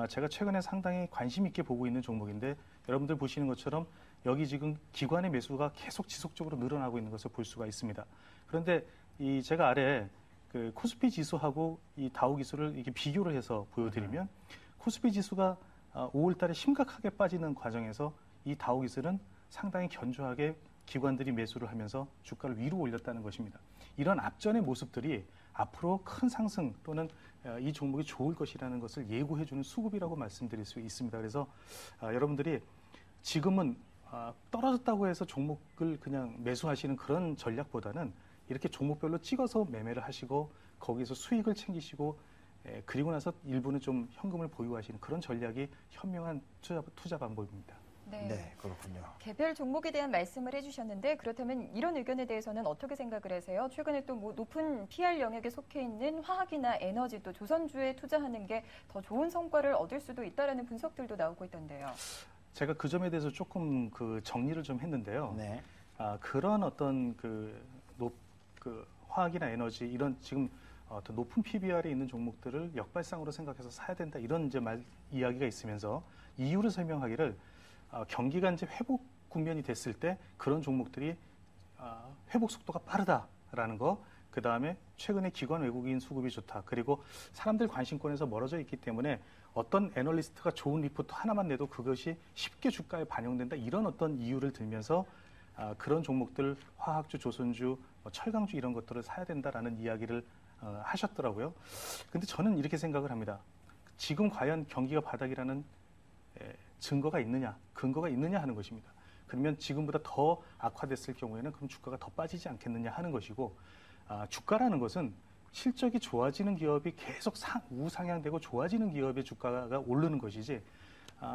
제가 최근에 상당히 관심 있게 보고 있는 종목인데 여러분들 보시는 것처럼 여기 지금 기관의 매수가 계속 지속적으로 늘어나고 있는 것을 볼 수가 있습니다. 그런데 이 제가 아래 그 코스피 지수하고 이 다우 기술을 이렇게 비교를 해서 보여드리면 코스피 지수가 5월달에 심각하게 빠지는 과정에서 이 다우 기술은 상당히 견조하게 기관들이 매수를 하면서 주가를 위로 올렸다는 것입니다. 이런 앞전의 모습들이 앞으로 큰 상승 또는 이 종목이 좋을 것이라는 것을 예고해주는 수급이라고 말씀드릴 수 있습니다. 그래서 여러분들이 지금은 떨어졌다고 해서 종목을 그냥 매수하시는 그런 전략보다는 이렇게 종목별로 찍어서 매매를 하시고 거기서 수익을 챙기시고 그리고 나서 일부는 좀 현금을 보유하시는 그런 전략이 현명한 투자 방법입니다. 네, 그렇군요. 개별 종목에 대한 말씀을 해주셨는데 그렇다면 이런 의견에 대해서는 어떻게 생각을 하세요? 최근에 또 높은 PR 영역에 속해 있는 화학이나 에너지 또 조선주에 투자하는 게 더 좋은 성과를 얻을 수도 있다라는 분석들도 나오고 있던데요. 제가 그 점에 대해서 조금 그 정리를 좀 했는데요. 네. 그런 어떤 그 화학이나 에너지 이런 지금 어떤 높은 PBR에 있는 종목들을 역발상으로 생각해서 사야 된다 이런 이제 이야기가 있으면서 이유를 설명하기를 경기가 이제 회복 국면이 됐을 때 그런 종목들이 회복 속도가 빠르다라는 거, 그 다음에 최근에 기관 외국인 수급이 좋다. 그리고 사람들 관심권에서 멀어져 있기 때문에 어떤 애널리스트가 좋은 리포트 하나만 내도 그것이 쉽게 주가에 반영된다. 이런 어떤 이유를 들면서 그런 종목들, 화학주, 조선주, 철강주 이런 것들을 사야 된다라는 이야기를 하셨더라고요. 근데 저는 이렇게 생각을 합니다. 지금 과연 경기가 바닥이라는 증거가 있느냐, 근거가 있느냐 하는 것입니다. 그러면 지금보다 더 악화됐을 경우에는 그럼 주가가 더 빠지지 않겠느냐 하는 것이고, 주가라는 것은 실적이 좋아지는 기업이 계속 우상향되고 좋아지는 기업의 주가가 오르는 것이지,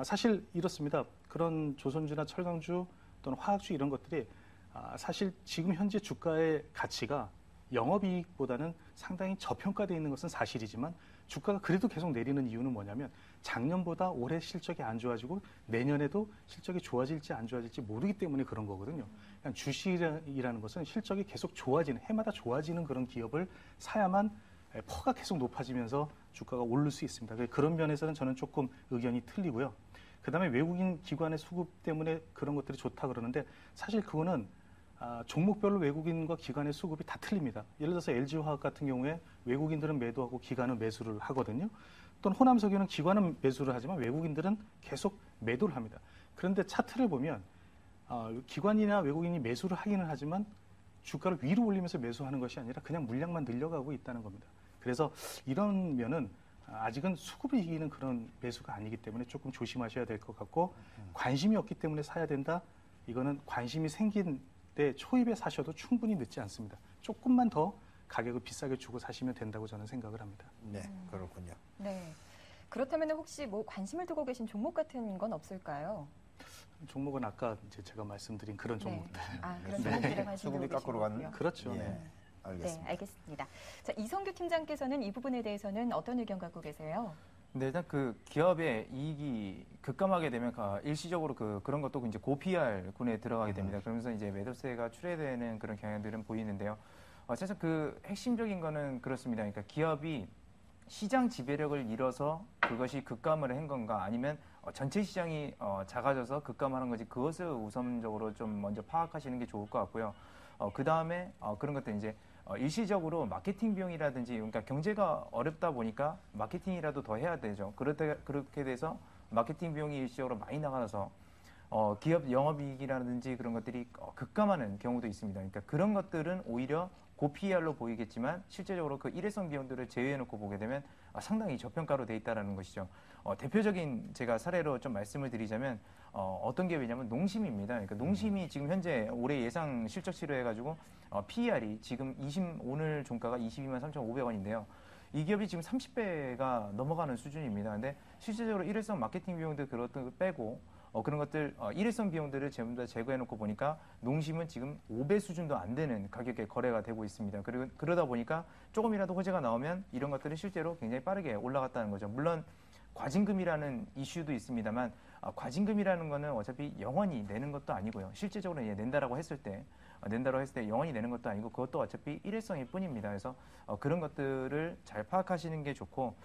사실 이렇습니다. 그런 조선주나 철강주 또는 화학주 이런 것들이 사실 지금 현재 주가의 가치가 영업이익보다는 상당히 저평가되어 있는 것은 사실이지만 주가가 그래도 계속 내리는 이유는 뭐냐면 작년보다 올해 실적이 안 좋아지고 내년에도 실적이 좋아질지 안 좋아질지 모르기 때문에 그런 거거든요. 그냥 주식이라는 것은 실적이 계속 좋아지는, 해마다 좋아지는 그런 기업을 사야만 퍼가 계속 높아지면서 주가가 오를 수 있습니다. 그런 면에서는 저는 조금 의견이 틀리고요. 그다음에 외국인 기관의 수급 때문에 그런 것들이 좋다 그러는데 사실 그거는 종목별로 외국인과 기관의 수급이 다 틀립니다. 예를 들어서 LG화학 같은 경우에 외국인들은 매도하고 기관은 매수를 하거든요. 또는 호남석유는 기관은 매수를 하지만 외국인들은 계속 매도를 합니다. 그런데 차트를 보면 기관이나 외국인이 매수를 하기는 하지만 주가를 위로 올리면서 매수하는 것이 아니라 그냥 물량만 늘려가고 있다는 겁니다. 그래서 이런 면은 아직은 수급이 이기는 그런 매수가 아니기 때문에 조금 조심하셔야 될 것 같고 관심이 없기 때문에 사야 된다. 이거는 관심이 생긴 때 초입에 사셔도 충분히 늦지 않습니다. 조금만 더 가격을 비싸게 주고 사시면 된다고 저는 생각을 합니다. 네, 그렇군요. 네. 그렇다면 혹시 뭐 관심을 두고 계신 종목 같은 건 없을까요? 종목은 아까 이제 제가 말씀드린 그런 종목들. 그런 종목들에 관심 수급이 두고 깎으러 가는? 계시군요. 그렇죠. 예, 알겠습니다. 네, 알겠습니다. 자, 이성규 팀장께서는 이 부분에 대해서는 어떤 의견 갖고 계세요? 네, 일단 그 기업의 이익이 급감하게 되면 일시적으로 그런 것도 이제 고PR 군에 들어가게 됩니다. 그러면서 이제 매도세가 출회되는 그런 경향들은 보이는데요. 사실 그 핵심적인 거는 그렇습니다. 그러니까 기업이 시장 지배력을 잃어서 그것이 급감을 한 건가 아니면 전체 시장이 작아져서 급감하는 건지 그것을 우선적으로 좀 먼저 파악하시는 게 좋을 것 같고요. 그 다음에 그런 것들 이제 일시적으로 마케팅 비용이라든지 그러니까 경제가 어렵다 보니까 마케팅이라도 더 해야 되죠. 그렇게 돼서 마케팅 비용이 일시적으로 많이 나가서 기업 영업이익이라든지 그런 것들이 급감하는 경우도 있습니다. 그러니까 그런 것들은 오히려 고PR로 보이겠지만 실제적으로 그 일회성 비용들을 제외해놓고 보게 되면 상당히 저평가로 돼 있다는 것이죠. 대표적인 제가 사례로 좀 말씀을 드리자면 어떤 기업이냐면 농심입니다. 그러니까 농심이 지금 현재 올해 예상 실적치로 해가지고 PER이 지금 오늘 종가가 22만 3,500원인데요. 이 기업이 지금 30배가 넘어가는 수준입니다. 근데 실질적으로 일회성 마케팅 비용들 그런 것들 빼고 그런 것들 일회성 비용들을 전부 다 제거해놓고 보니까 농심은 지금 5배 수준도 안 되는 가격에 거래가 되고 있습니다. 그리고 그러다 보니까 조금이라도 호재가 나오면 이런 것들은 실제로 굉장히 빠르게 올라갔다는 거죠. 물론 과징금이라는 이슈도 있습니다만 과징금이라는 거는 어차피 영원히 내는 것도 아니고요. 실제적으로 낸다라고 했을 때 영원히 내는 것도 아니고 그것도 어차피 일회성일 뿐입니다. 그래서 그런 것들을 잘 파악하시는 게 좋고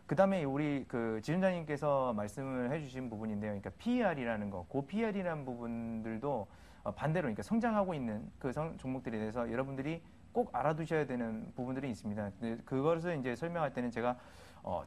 그다음에 우리 그 지점장님께서 말씀을 해주신 부분인데요. 그러니까 PER이라는 거, 고PR이라는 부분들도 반대로 그러니까 성장하고 있는 그 종목들에 대해서 여러분들이 꼭 알아두셔야 되는 부분들이 있습니다. 그것을 이제 설명할 때는 제가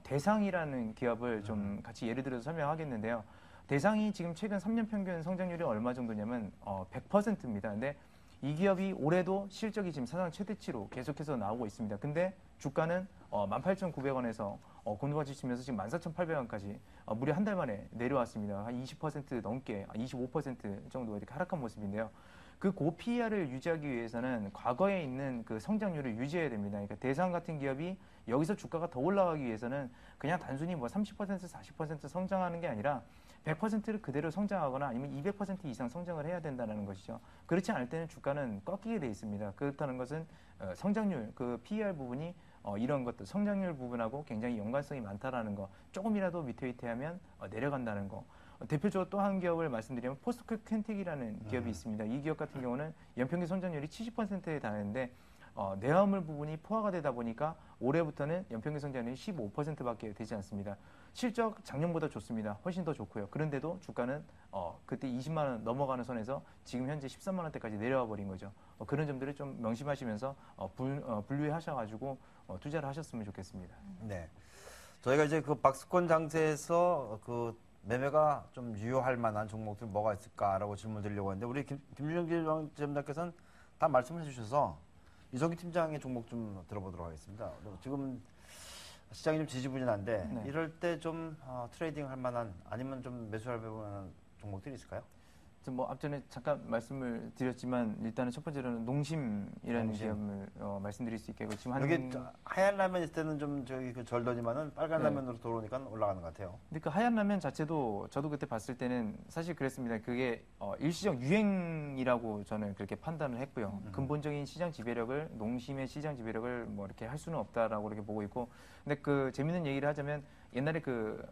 대상이라는 기업을 좀 같이 예를 들어서 설명하겠는데요. 대상이 지금 최근 3년 평균 성장률이 얼마 정도냐면 100%입니다. 근데 이 기업이 올해도 실적이 지금 사상 최대치로 계속해서 나오고 있습니다. 근데 주가는 18,900원에서 곤두박질 치면서 지금 14,800원까지 무려 한 달 만에 내려왔습니다. 한 20% 넘게, 25% 정도 이렇게 하락한 모습인데요. 그 고PR을 유지하기 위해서는 과거에 있는 그 성장률을 유지해야 됩니다. 그러니까 대상 같은 기업이 여기서 주가가 더 올라가기 위해서는 그냥 단순히 뭐 30%, 40% 성장하는 게 아니라 100%를 그대로 성장하거나 아니면 200% 이상 성장을 해야 된다는 것이죠. 그렇지 않을 때는 주가는 꺾이게 돼 있습니다. 그렇다는 것은 성장률, 그 PER 부분이 이런 것들, 성장률 부분하고 굉장히 연관성이 많다라는 거, 조금이라도 위태위태하면 내려간다는 거. 대표적으로 또 한 기업을 말씀드리면 포스코 켄텍이라는 기업이 있습니다. 이 기업 같은 경우는 연평균 성장률이 70%에 달하는데 내화물 부분이 포화가 되다 보니까 올해부터는 연평균 성장률이 15%밖에 되지 않습니다. 실적 작년보다 좋습니다. 훨씬 더 좋고요. 그런데도 주가는 그때 20만 원 넘어가는 선에서 지금 현재 13만 원대까지 내려와 버린 거죠. 그런 점들을 좀 명심하시면서 분류하셔가지고 투자를 하셨으면 좋겠습니다. 네. 저희가 이제 그 박스권 장세에서 그 매매가 좀 유효할 만한 종목들 뭐가 있을까라고 질문 드리려고 했는데 우리 김준영 지점장께서는 다 말씀을 해주셔서 이성규 팀장의 종목 좀 들어보도록 하겠습니다. 지금 시장이 좀 지지부진한데 이럴 때 좀 트레이딩 할 만한 아니면 좀 매수할 만한 종목들이 있을까요? 뭐 앞전에 잠깐 말씀을 드렸지만 일단은 첫 번째로는 농심이라는 농심. 기업을 말씀드릴 수 있겠고 지금 여기 하얀 라면 있을 때는 좀 저기 그 절더니만은 빨간 네. 라면으로 들어오니까 올라가는 것 같아요. 근데 그 하얀 라면 자체도 저도 그때 봤을 때는 사실 그랬습니다. 그게 일시적 유행이라고 저는 그렇게 판단을 했고요. 근본적인 시장 지배력을 농심의 시장 지배력을 뭐 이렇게 할 수는 없다라고 이렇게 보고 있고. 근데 그 재밌는 얘기를 하자면 옛날에 그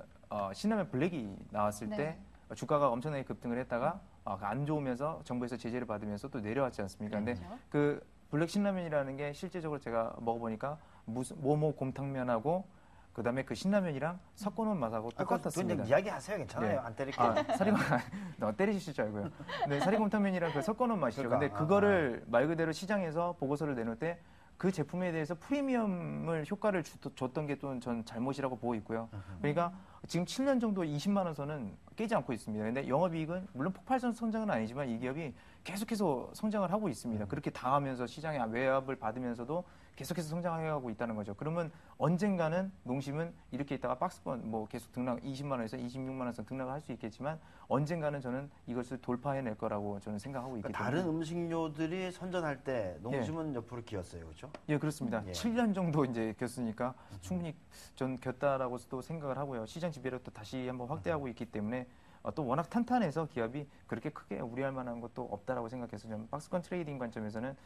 신라면 블랙이 나왔을 네. 때 주가가 엄청나게 급등을 했다가 안 좋으면서 정부에서 제재를 받으면서 또 내려왔지 않습니까? 근데 그렇죠. 그 블랙 신라면이라는 게 실제적으로 제가 먹어보니까 무슨 뭐뭐 곰탕면하고 그다음에 그 신라면이랑 섞어놓은 맛하고 그건 똑같았습니다. 그냥 이야기하세요. 괜찮아요. 네. 안 때릴게요. 사리곰 너 때리실 줄 알고요. 네, 사리곰탕면이랑 그 섞어놓은 맛이죠. 그러니까, 근데 그거를 말 그대로 시장에서 보고서를 내놓을 때 그 제품에 대해서 프리미엄을 효과를 줬던 게 또 전 잘못이라고 보고 있고요. 그러니까 지금 7년 정도 20만 원 선은 깨지 않고 있습니다. 근데 영업이익은 물론 폭발적 성장은 아니지만 이 기업이 계속해서 성장을 하고 있습니다. 그렇게 당하면서 시장에 외압을 받으면서도 계속해서 성장해가고 있다는 거죠. 그러면 언젠가는 농심은 이렇게 있다가 박스권 뭐 계속 등락 20만 원에서 26만 원선 등락을 할 수 있겠지만 언젠가는 저는 이것을 돌파해낼 거라고 저는 생각하고 있기 그러니까 때문에 다른 음식료들이 선전할 때 농심은 옆으로 기었어요. 그렇죠? 예, 그렇습니다. 예. 7년 정도 이제 겼으니까 충분히 전 겼다라고도 생각을 하고요. 시장 지배력도 다시 한번 확대하고 있기 때문에 또 워낙 탄탄해서 기업이 그렇게 크게 우려할 만한 것도 없다라고 생각해서 좀 박스권 트레이딩 관점에서는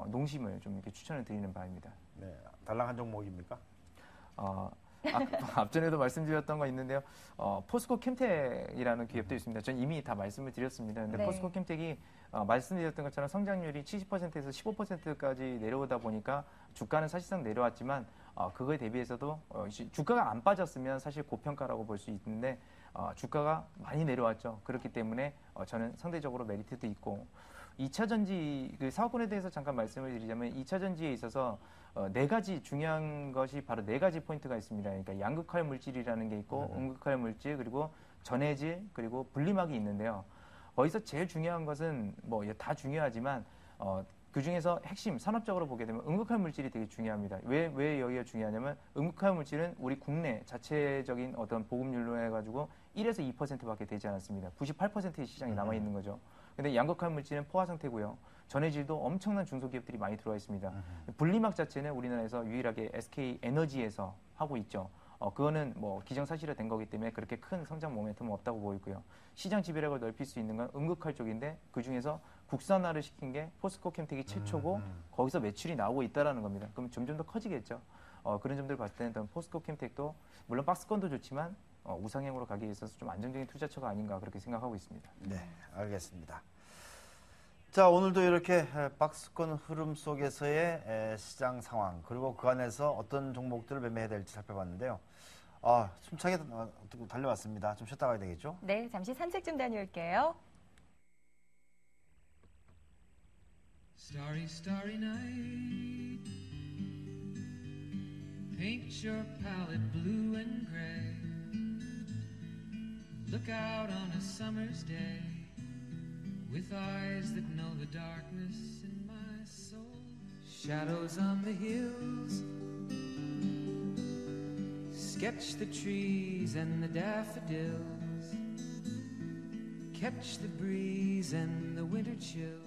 농심을 좀 이렇게 추천을 드리는 바입니다. 네. 달랑 한 종목입니까? 앞전에도 말씀드렸던 거 있는데요. 포스코 캠텍이라는 기업도 있습니다. 전 이미 다 말씀을 드렸습니다. 근데 네. 포스코 캠텍이 말씀드렸던 것처럼 성장률이 70%에서 15%까지 내려오다 보니까 주가는 사실상 내려왔지만 그거에 대비해서도 주가가 안 빠졌으면 사실 고평가라고 볼 수 있는데 주가가 많이 내려왔죠. 그렇기 때문에 저는 상대적으로 메리트도 있고 2차 전지 그 사업군에 대해서 잠깐 말씀을 드리자면 2차 전지에 있어서 네 가지 중요한 것이 바로 네 가지 포인트가 있습니다. 그러니까 양극할 물질이라는 게 있고 음극할 물질 그리고 전해질 그리고 분리막이 있는데요. 거기서 제일 중요한 것은 뭐 다 중요하지만 그 중에서 핵심 산업적으로 보게 되면 음극할 물질이 되게 중요합니다. 왜 여기가 중요하냐면 음극할 물질은 우리 국내 자체적인 어떤 보급률로 해가지고 1에서 2%밖에 되지 않았습니다. 98%의 시장이 남아 있는 거죠. 근데 양극할 물질은 포화 상태고요. 전해질도 엄청난 중소기업들이 많이 들어와 있습니다. 분리막 자체는 우리나라에서 유일하게 SK 에너지에서 하고 있죠. 그거는 뭐 기정사실화된 거기 때문에 그렇게 큰 성장 모멘텀은 없다고 보이고요. 시장 지배력을 넓힐 수 있는 건 음극할 쪽인데 그 중에서 국산화를 시킨 게 포스코 캠텍이 최초고 거기서 매출이 나오고 있다라는 겁니다. 그럼 점점 더 커지겠죠. 그런 점들을 봤을 때는 포스코 캠텍도 물론 박스권도 좋지만 우상향으로 가기 위해서 좀 안정적인 투자처가 아닌가 그렇게 생각하고 있습니다. 네, 알겠습니다. 자, 오늘도 이렇게 박스권 흐름 속에서의 시장 상황 그리고 그 안에서 어떤 종목들을 매매해야 될지 살펴봤는데요. 숨차게 달려왔습니다. 좀 쉬었다 가야 되겠죠? 네, 잠시 산책 좀 다녀올게요. Starry, starry night. Paint your palette blue and gray. Look out on a summer's day with eyes that know the darkness in my soul. Shadows on the hills. Sketch the trees and the daffodils. Catch the breeze and the winter chills.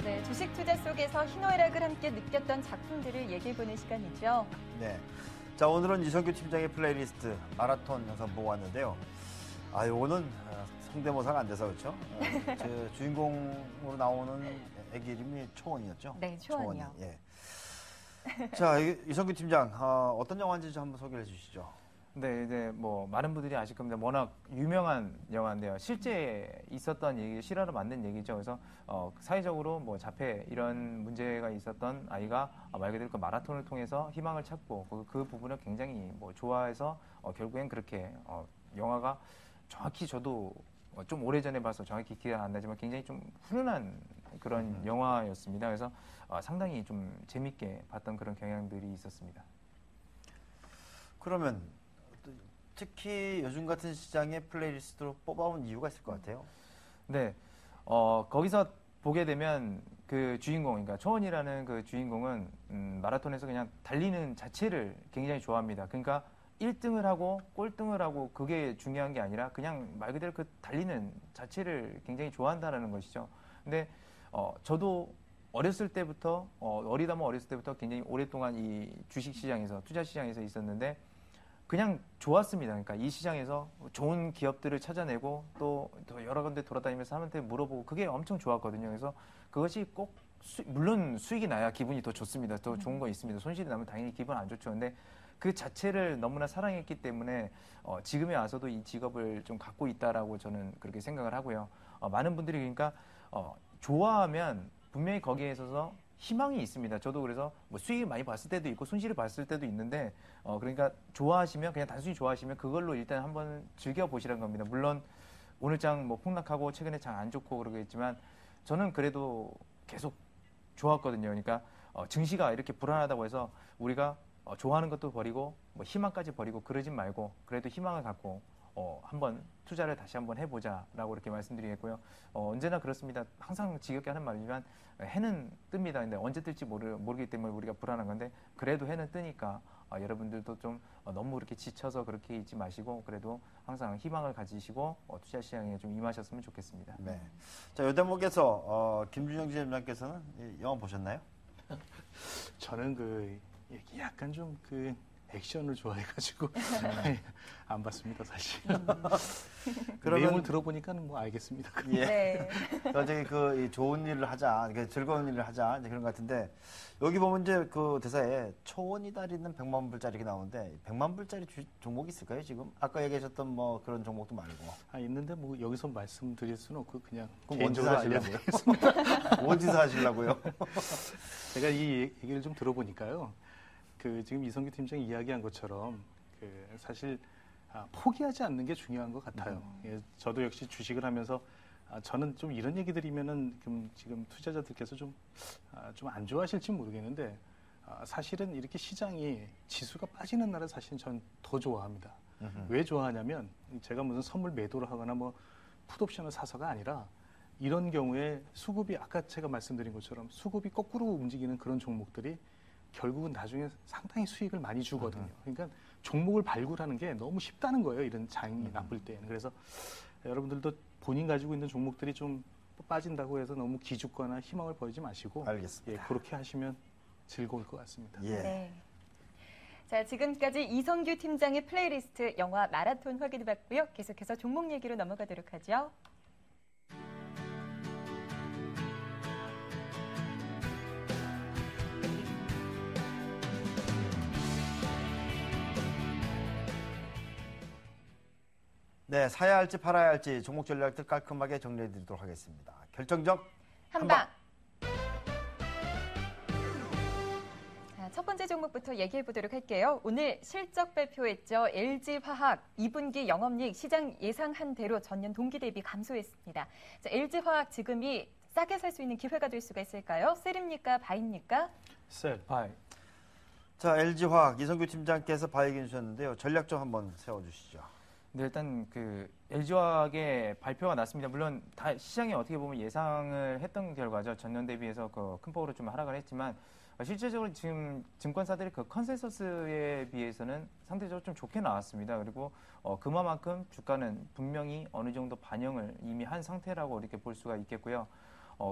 네, 주식 투자 속에서 희노애락을 함께 느꼈던 작품들을 얘기해보는 시간이죠. 네. 자, 오늘은 이성규 팀장의 플레이리스트 마라톤 영상 보고 왔는데요. 요거는 성대모사가 안 돼서 그렇죠? 제 주인공으로 나오는 애기 이름이 초원이었죠? 네, 초원이요. 초원이, 예. 자, 이성규 팀장, 어떤 영화인지 좀 한번 소개해 주시죠. 네, 이제 뭐 많은 분들이 아실 겁니다. 워낙 유명한 영화인데요. 실제 있었던 얘기, 실화로 만든 얘기죠. 그래서 사회적으로 뭐 자폐 이런 문제가 있었던 아이가 말 그대로 그 마라톤을 통해서 희망을 찾고 그 부분을 굉장히 뭐 좋아해서 결국엔 그렇게 영화가 정확히 저도 좀 오래전에 봐서 정확히 기억 안 나지만 굉장히 좀 훈훈한 그런 영화였습니다. 그래서 상당히 좀 재밌게 봤던 그런 경향들이 있었습니다. 그러면 특히 요즘 같은 시장에 플레이리스트로 뽑아온 이유가 있을 것 같아요. 네, 거기서 보게 되면 그 주인공, 그러니까 초원이라는 그 주인공은 마라톤에서 그냥 달리는 자체를 굉장히 좋아합니다. 그러니까 1등을 하고 꼴등을 하고 그게 중요한 게 아니라 그냥 말 그대로 그 달리는 자체를 굉장히 좋아한다는 것이죠. 근데 저도 어렸을 때부터 어리다면 어렸을 때부터 굉장히 오랫동안 이 주식시장에서 투자시장에서 있었는데 그냥 좋았습니다. 그러니까 이 시장에서 좋은 기업들을 찾아내고 또 여러 군데 돌아다니면서 사람한테 물어보고 그게 엄청 좋았거든요. 그래서 그것이 꼭 물론 수익이 나야 기분이 더 좋습니다. 더 좋은 거 있습니다. 손실이 나면 당연히 기분 안 좋죠. 근데 그 자체를 너무나 사랑했기 때문에 지금에 와서도 이 직업을 좀 갖고 있다라고 저는 그렇게 생각을 하고요. 많은 분들이 그러니까 좋아하면 분명히 거기에 있어서 희망이 있습니다. 저도 그래서 뭐 수익을 많이 봤을 때도 있고 손실을 봤을 때도 있는데 그러니까 좋아하시면 그냥 단순히 좋아하시면 그걸로 일단 한번 즐겨보시라는 겁니다. 물론 오늘 장 뭐 폭락하고 최근에 장 안 좋고 그러겠지만 저는 그래도 계속 좋았거든요. 그러니까 증시가 이렇게 불안하다고 해서 우리가 좋아하는 것도 버리고 뭐 희망까지 버리고 그러진 말고 그래도 희망을 갖고 한번 투자를 다시 한번 해보자라고 이렇게 말씀드리겠고요. 언제나 그렇습니다. 항상 지겹게 하는 말이지만 해는 뜹니다. 근데 언제 뜰지 모르기 때문에 우리가 불안한 건데 그래도 해는 뜨니까 여러분들도 좀 너무 그렇게 지쳐서 그렇게 있지 마시고 그래도 항상 희망을 가지시고 투자 시장에 좀 임하셨으면 좋겠습니다. 네. 자, 이 대목에서 김준영 지점장께서는 이 영화 보셨나요? 저는 약간 좀 액션을 좋아해가지고 안 봤습니다 사실. 내용을 들어보니까는 뭐 알겠습니다. 예. 네. 저기 이 좋은 일을 하자, 즐거운 일을 하자 이제 그런 것 같은데 여기 보면 이제 그 대사에 초원이 달리는 100만 불짜리 이렇게 나오는데 100만 불짜리 종목이 있을까요 지금? 아까 얘기하셨던 뭐 그런 종목도 말고. 있는데 뭐 여기서 말씀드릴 수는 없고 그냥 그럼 개인적으로 원지사 알려드리겠습니다. 원지사 하시려고요? 제가 이 얘기를 좀 들어보니까요. 지금 이성규 팀장이 이야기한 것처럼 사실 포기하지 않는 게 중요한 것 같아요. 예, 저도 역시 주식을 하면서 저는 좀 이런 얘기 드리면은 지금 투자자들께서 좀 안 좋아하실지 모르겠는데 사실은 이렇게 시장이 지수가 빠지는 날은 사실 전 더 좋아합니다. 왜 좋아하냐면 제가 무슨 선물 매도를 하거나 뭐 풋옵션을 사서가 아니라 이런 경우에 수급이 아까 제가 말씀드린 것처럼 수급이 거꾸로 움직이는 그런 종목들이 결국은 나중에 상당히 수익을 많이 주거든요. 그러니까 종목을 발굴하는 게 너무 쉽다는 거예요. 이런 장이 나쁠 때는. 그래서 여러분들도 본인 가지고 있는 종목들이 좀 빠진다고 해서 너무 기죽거나 희망을 버리지 마시고 알겠습니다. 그렇게 하시면 즐거울 것 같습니다. 예. 네. 자, 지금까지 이성규 팀장의 플레이리스트 영화 마라톤 확인해봤고요. 계속해서 종목 얘기로 넘어가도록 하죠. 네, 사야 할지 팔아야 할지 종목 전략들 깔끔하게 정리해드리도록 하겠습니다. 결정적 한방. 자, 첫 번째 종목부터 얘기해 보도록 할게요. 오늘 실적 발표했죠. LG화학 2분기 영업이익 시장 예상한 대로 전년 동기 대비 감소했습니다. 자, LG화학 지금이 싸게 살 수 있는 기회가 될 수가 있을까요? 셀입니까? 바입니까? 셀. 바이. 자, LG화학 이성규 팀장께서 바이 얘기해 주셨는데요. 전략 좀 한번 세워주시죠. 네, 일단 LG화학의 발표가 났습니다. 물론 다 시장이 어떻게 보면 예상을 했던 결과죠. 전년 대비해서 큰 폭으로 좀 하락을 했지만 실제적으로 지금 증권사들이 컨센서스에 비해서는 상대적으로 좀 좋게 나왔습니다. 그리고 그만큼 주가는 분명히 어느 정도 반영을 이미 한 상태라고 이렇게 볼 수가 있겠고요.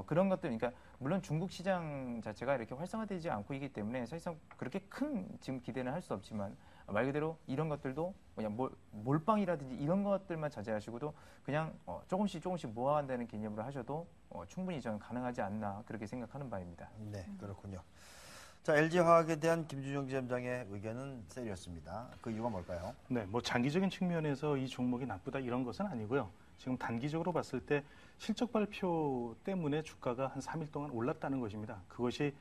그런 것들, 그러니까 물론 중국 시장 자체가 이렇게 활성화되지 않고 있기 때문에 사실상 그렇게 큰 지금 기대는 할 수 없지만 말 그대로 이런 것들도 그냥 몰빵이라든지 이런 것들만 자제하시고도 그냥 조금씩 모아간다는 개념으로 하셔도 충분히 저는 가능하지 않나 그렇게 생각하는 바입니다. 네, 그렇군요. 자, LG화학에 대한 김준영 지점장의 의견은 셀이었습니다. 그 이유가 뭘까요? 네, 뭐 장기적인 측면에서 이 종목이 나쁘다 이런 것은 아니고요. 지금 단기적으로 봤을 때 실적 발표 때문에 주가가 한 3일 동안 올랐다는 것입니다. 그것이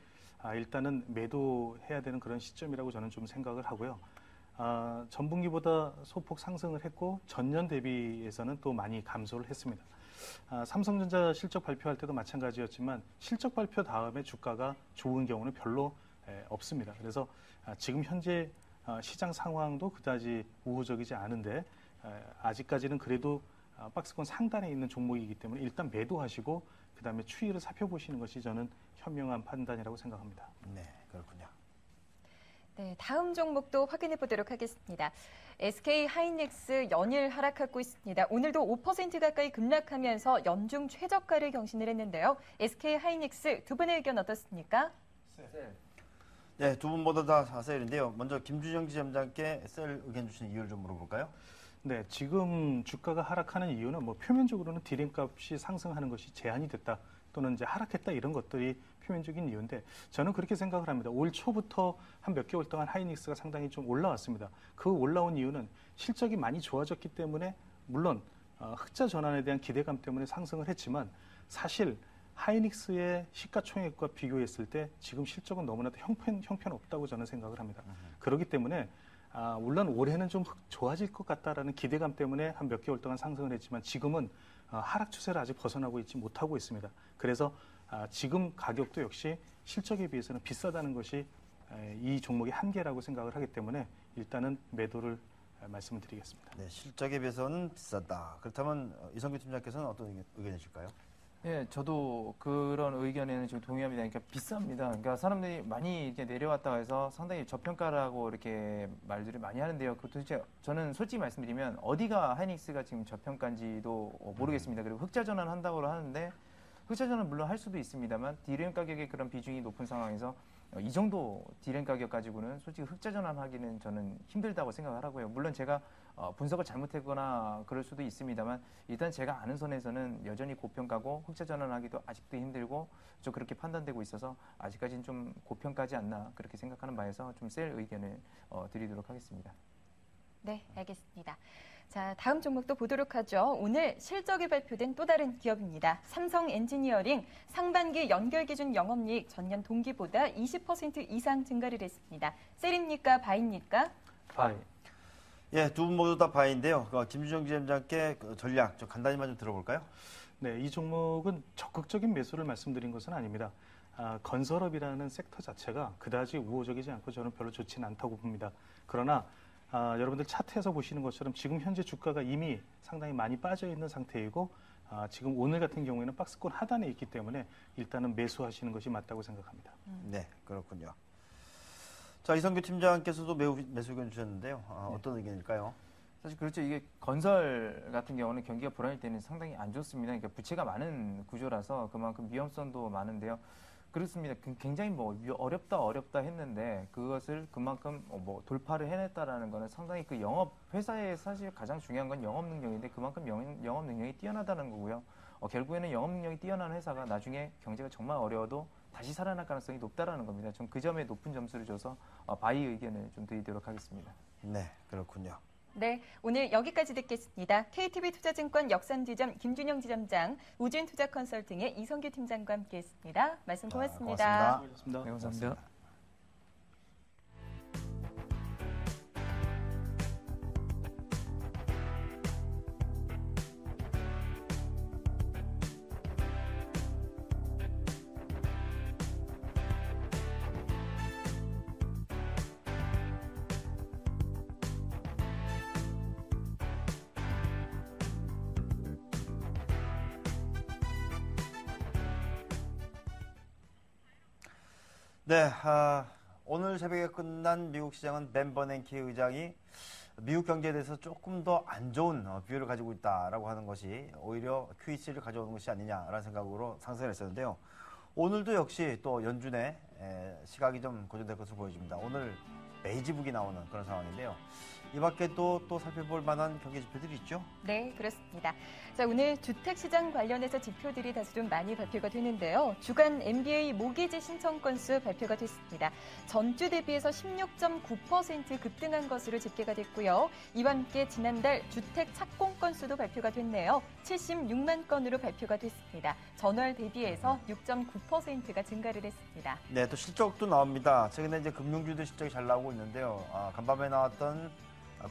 일단은 매도해야 되는 그런 시점이라고 저는 좀 생각을 하고요. 전분기보다 소폭 상승을 했고 전년 대비해서는 또 많이 감소를 했습니다. 삼성전자 실적 발표할 때도 마찬가지였지만 실적 발표 다음에 주가가 좋은 경우는 별로 없습니다. 그래서 지금 현재 시장 상황도 그다지 우호적이지 않은데 아직까지는 그래도 박스권 상단에 있는 종목이기 때문에 일단 매도하시고 그다음에 추이를 살펴보시는 것이 저는 현명한 판단이라고 생각합니다. 네, 그렇군요. 네, 다음 종목도 확인해 보도록 하겠습니다. SK 하이닉스 연일 하락하고 있습니다. 오늘도 5% 가까이 급락하면서 연중 최저가를 경신을 했는데요. SK 하이닉스 두 분의 의견 어떻습니까? 네, 두 분 모두 다 셀인데요. 먼저 김준영 지점장께 셀 의견 주신 이유를 좀 물어볼까요? 네, 지금 주가가 하락하는 이유는 뭐 표면적으로는 디램 값이 상승하는 것이 제한이 됐다 또는 이제 하락했다 이런 것들이 표면적인 이유인데 저는 그렇게 생각을 합니다. 올 초부터 한 몇 개월 동안 하이닉스가 상당히 좀 올라왔습니다. 그 올라온 이유는 실적이 많이 좋아졌기 때문에 물론 흑자 전환에 대한 기대감 때문에 상승을 했지만 사실 하이닉스의 시가총액과 비교했을 때 지금 실적은 너무나도 형편없다고 저는 생각을 합니다. 그렇기 때문에 물론 올해는 좀 좋아질 것 같다라는 기대감 때문에 한 몇 개월 동안 상승을 했지만 지금은 하락 추세를 아직 벗어나고 있지 못하고 있습니다. 그래서 지금 가격도 역시 실적에 비해서는 비싸다는 것이 이 종목의 한계라고 생각을 하기 때문에 일단은 매도를 말씀을 드리겠습니다. 네, 실적에 비해서는 비싸다. 그렇다면 이성규 팀장께서는 어떤 의견이실까요? 예, 저도 그런 의견에는 지금 동의합니다. 그러니까 비쌉니다. 그러니까 사람들이 많이 이렇게 내려왔다고 해서 상당히 저평가라고 이렇게 말들을 많이 하는데요. 그 도대체 저는 솔직히 말씀드리면 어디가 하이닉스가 지금 저평가인지도 모르겠습니다. 그리고 흑자 전환 한다고 하는데 흑자 전환 물론 할 수도 있습니다만 디램 가격의 그런 비중이 높은 상황에서 이 정도 디램 가격 가지고는 솔직히 흑자 전환하기는 저는 힘들다고 생각을 하고요. 물론 제가 분석을 잘못했거나 그럴 수도 있습니다만 일단 제가 아는 선에서는 여전히 고평가고 흑자 전환하기도 아직도 힘들고 좀 그렇게 판단되고 있어서 아직까지는 좀 고평가지 않나 그렇게 생각하는 바에서 좀 셀 의견을 드리도록 하겠습니다. 네, 알겠습니다. 자, 다음 종목도 보도록 하죠. 오늘 실적이 발표된 또 다른 기업입니다. 삼성 엔지니어링 상반기 연결 기준 영업이익 전년 동기보다 20% 이상 증가를 했습니다. 셀입니까? 바입니까? 바이. 예, 두 분 모두 다 바인데요. 김준영 지점장께 전략 좀 간단히만 좀 들어볼까요? 네, 이 종목은 적극적인 매수를 말씀드린 것은 아닙니다. 건설업이라는 섹터 자체가 그다지 우호적이지 않고 저는 별로 좋지는 않다고 봅니다. 그러나 여러분들 차트에서 보시는 것처럼 지금 현재 주가가 이미 상당히 많이 빠져 있는 상태이고 지금 오늘 같은 경우에는 박스권 하단에 있기 때문에 일단은 매수하시는 것이 맞다고 생각합니다. 네, 그렇군요. 자, 이성규 팀장께서도 매수 의견 주셨는데요. 어떤 의견일까요? 사실 그렇죠. 이게 건설 같은 경우는 경기가 불안할 때는 상당히 안 좋습니다. 그러니까 부채가 많은 구조라서 그만큼 위험성도 많은데요. 그렇습니다. 굉장히 어렵다 했는데 그것을 그만큼 돌파를 해냈다라는 거는 상당히 그 영업 회사의 사실 가장 중요한 건 영업 능력인데 그만큼 영업 능력이 뛰어나다는 거고요. 결국에는 영업 능력이 뛰어난 회사가 나중에 경제가 정말 어려워도 다시 살아날 가능성이 높다라는 겁니다. 좀 그 점에 높은 점수를 줘서 바이 의견을 좀 드리도록 하겠습니다. 네, 그렇군요. 네, 오늘 여기까지 듣겠습니다. KTB 투자증권 역산지점 김준영 지점장, 우진투자컨설팅의 이성규 팀장과 함께했습니다. 말씀 고맙습니다. 고맙습니다. 네, 감사합니다. 네, 오늘 새벽에 끝난 미국 시장은 벤 버냉키 의장이 미국 경제에 대해서 조금 더 안 좋은 뷰를 가지고 있다라고 하는 것이 오히려 QEC를 가져오는 것이 아니냐라는 생각으로 상승을 했었는데요. 오늘도 역시 또 연준의 시각이 좀 고전될 것으로 보여집니다. 오늘 베이지북이 나오는 그런 상황인데요. 이 밖에 또 살펴볼 만한 경기 지표들이 있죠? 네, 그렇습니다. 자, 오늘 주택시장 관련해서 지표들이 다소 좀 많이 발표가 되는데요. 주간 MBA 모기지 신청 건수 발표가 됐습니다. 전주 대비해서 16.9% 급등한 것으로 집계가 됐고요. 이와 함께 지난달 주택 착공 건수도 발표가 됐네요. 76만 건으로 발표가 됐습니다. 전월 대비해서 6.9%가 증가를 했습니다. 네, 또 실적도 나옵니다. 최근에 이제 금융주들 실적이 잘 나오고 있는데요. 간밤에 나왔던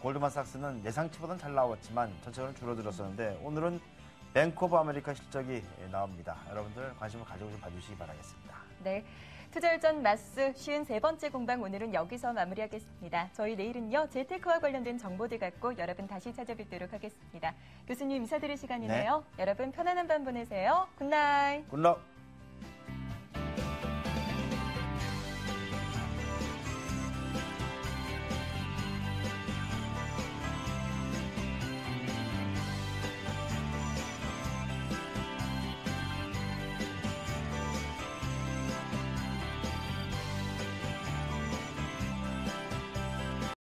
골드만삭스는 예상치보다는 잘 나왔지만 전체적으로 줄어들었었는데 오늘은 뱅크 오브 아메리카 실적이 나옵니다. 여러분들 관심을 가지고 좀 봐주시기 바라겠습니다. 네, 투자열전 마스 53번째 공방 오늘은 여기서 마무리하겠습니다. 저희 내일은요 재테크와 관련된 정보들 갖고 여러분 다시 찾아뵙도록 하겠습니다. 교수님 인사드릴 시간이네요. 여러분 편안한 밤 보내세요. 굿나잇. 굿럭.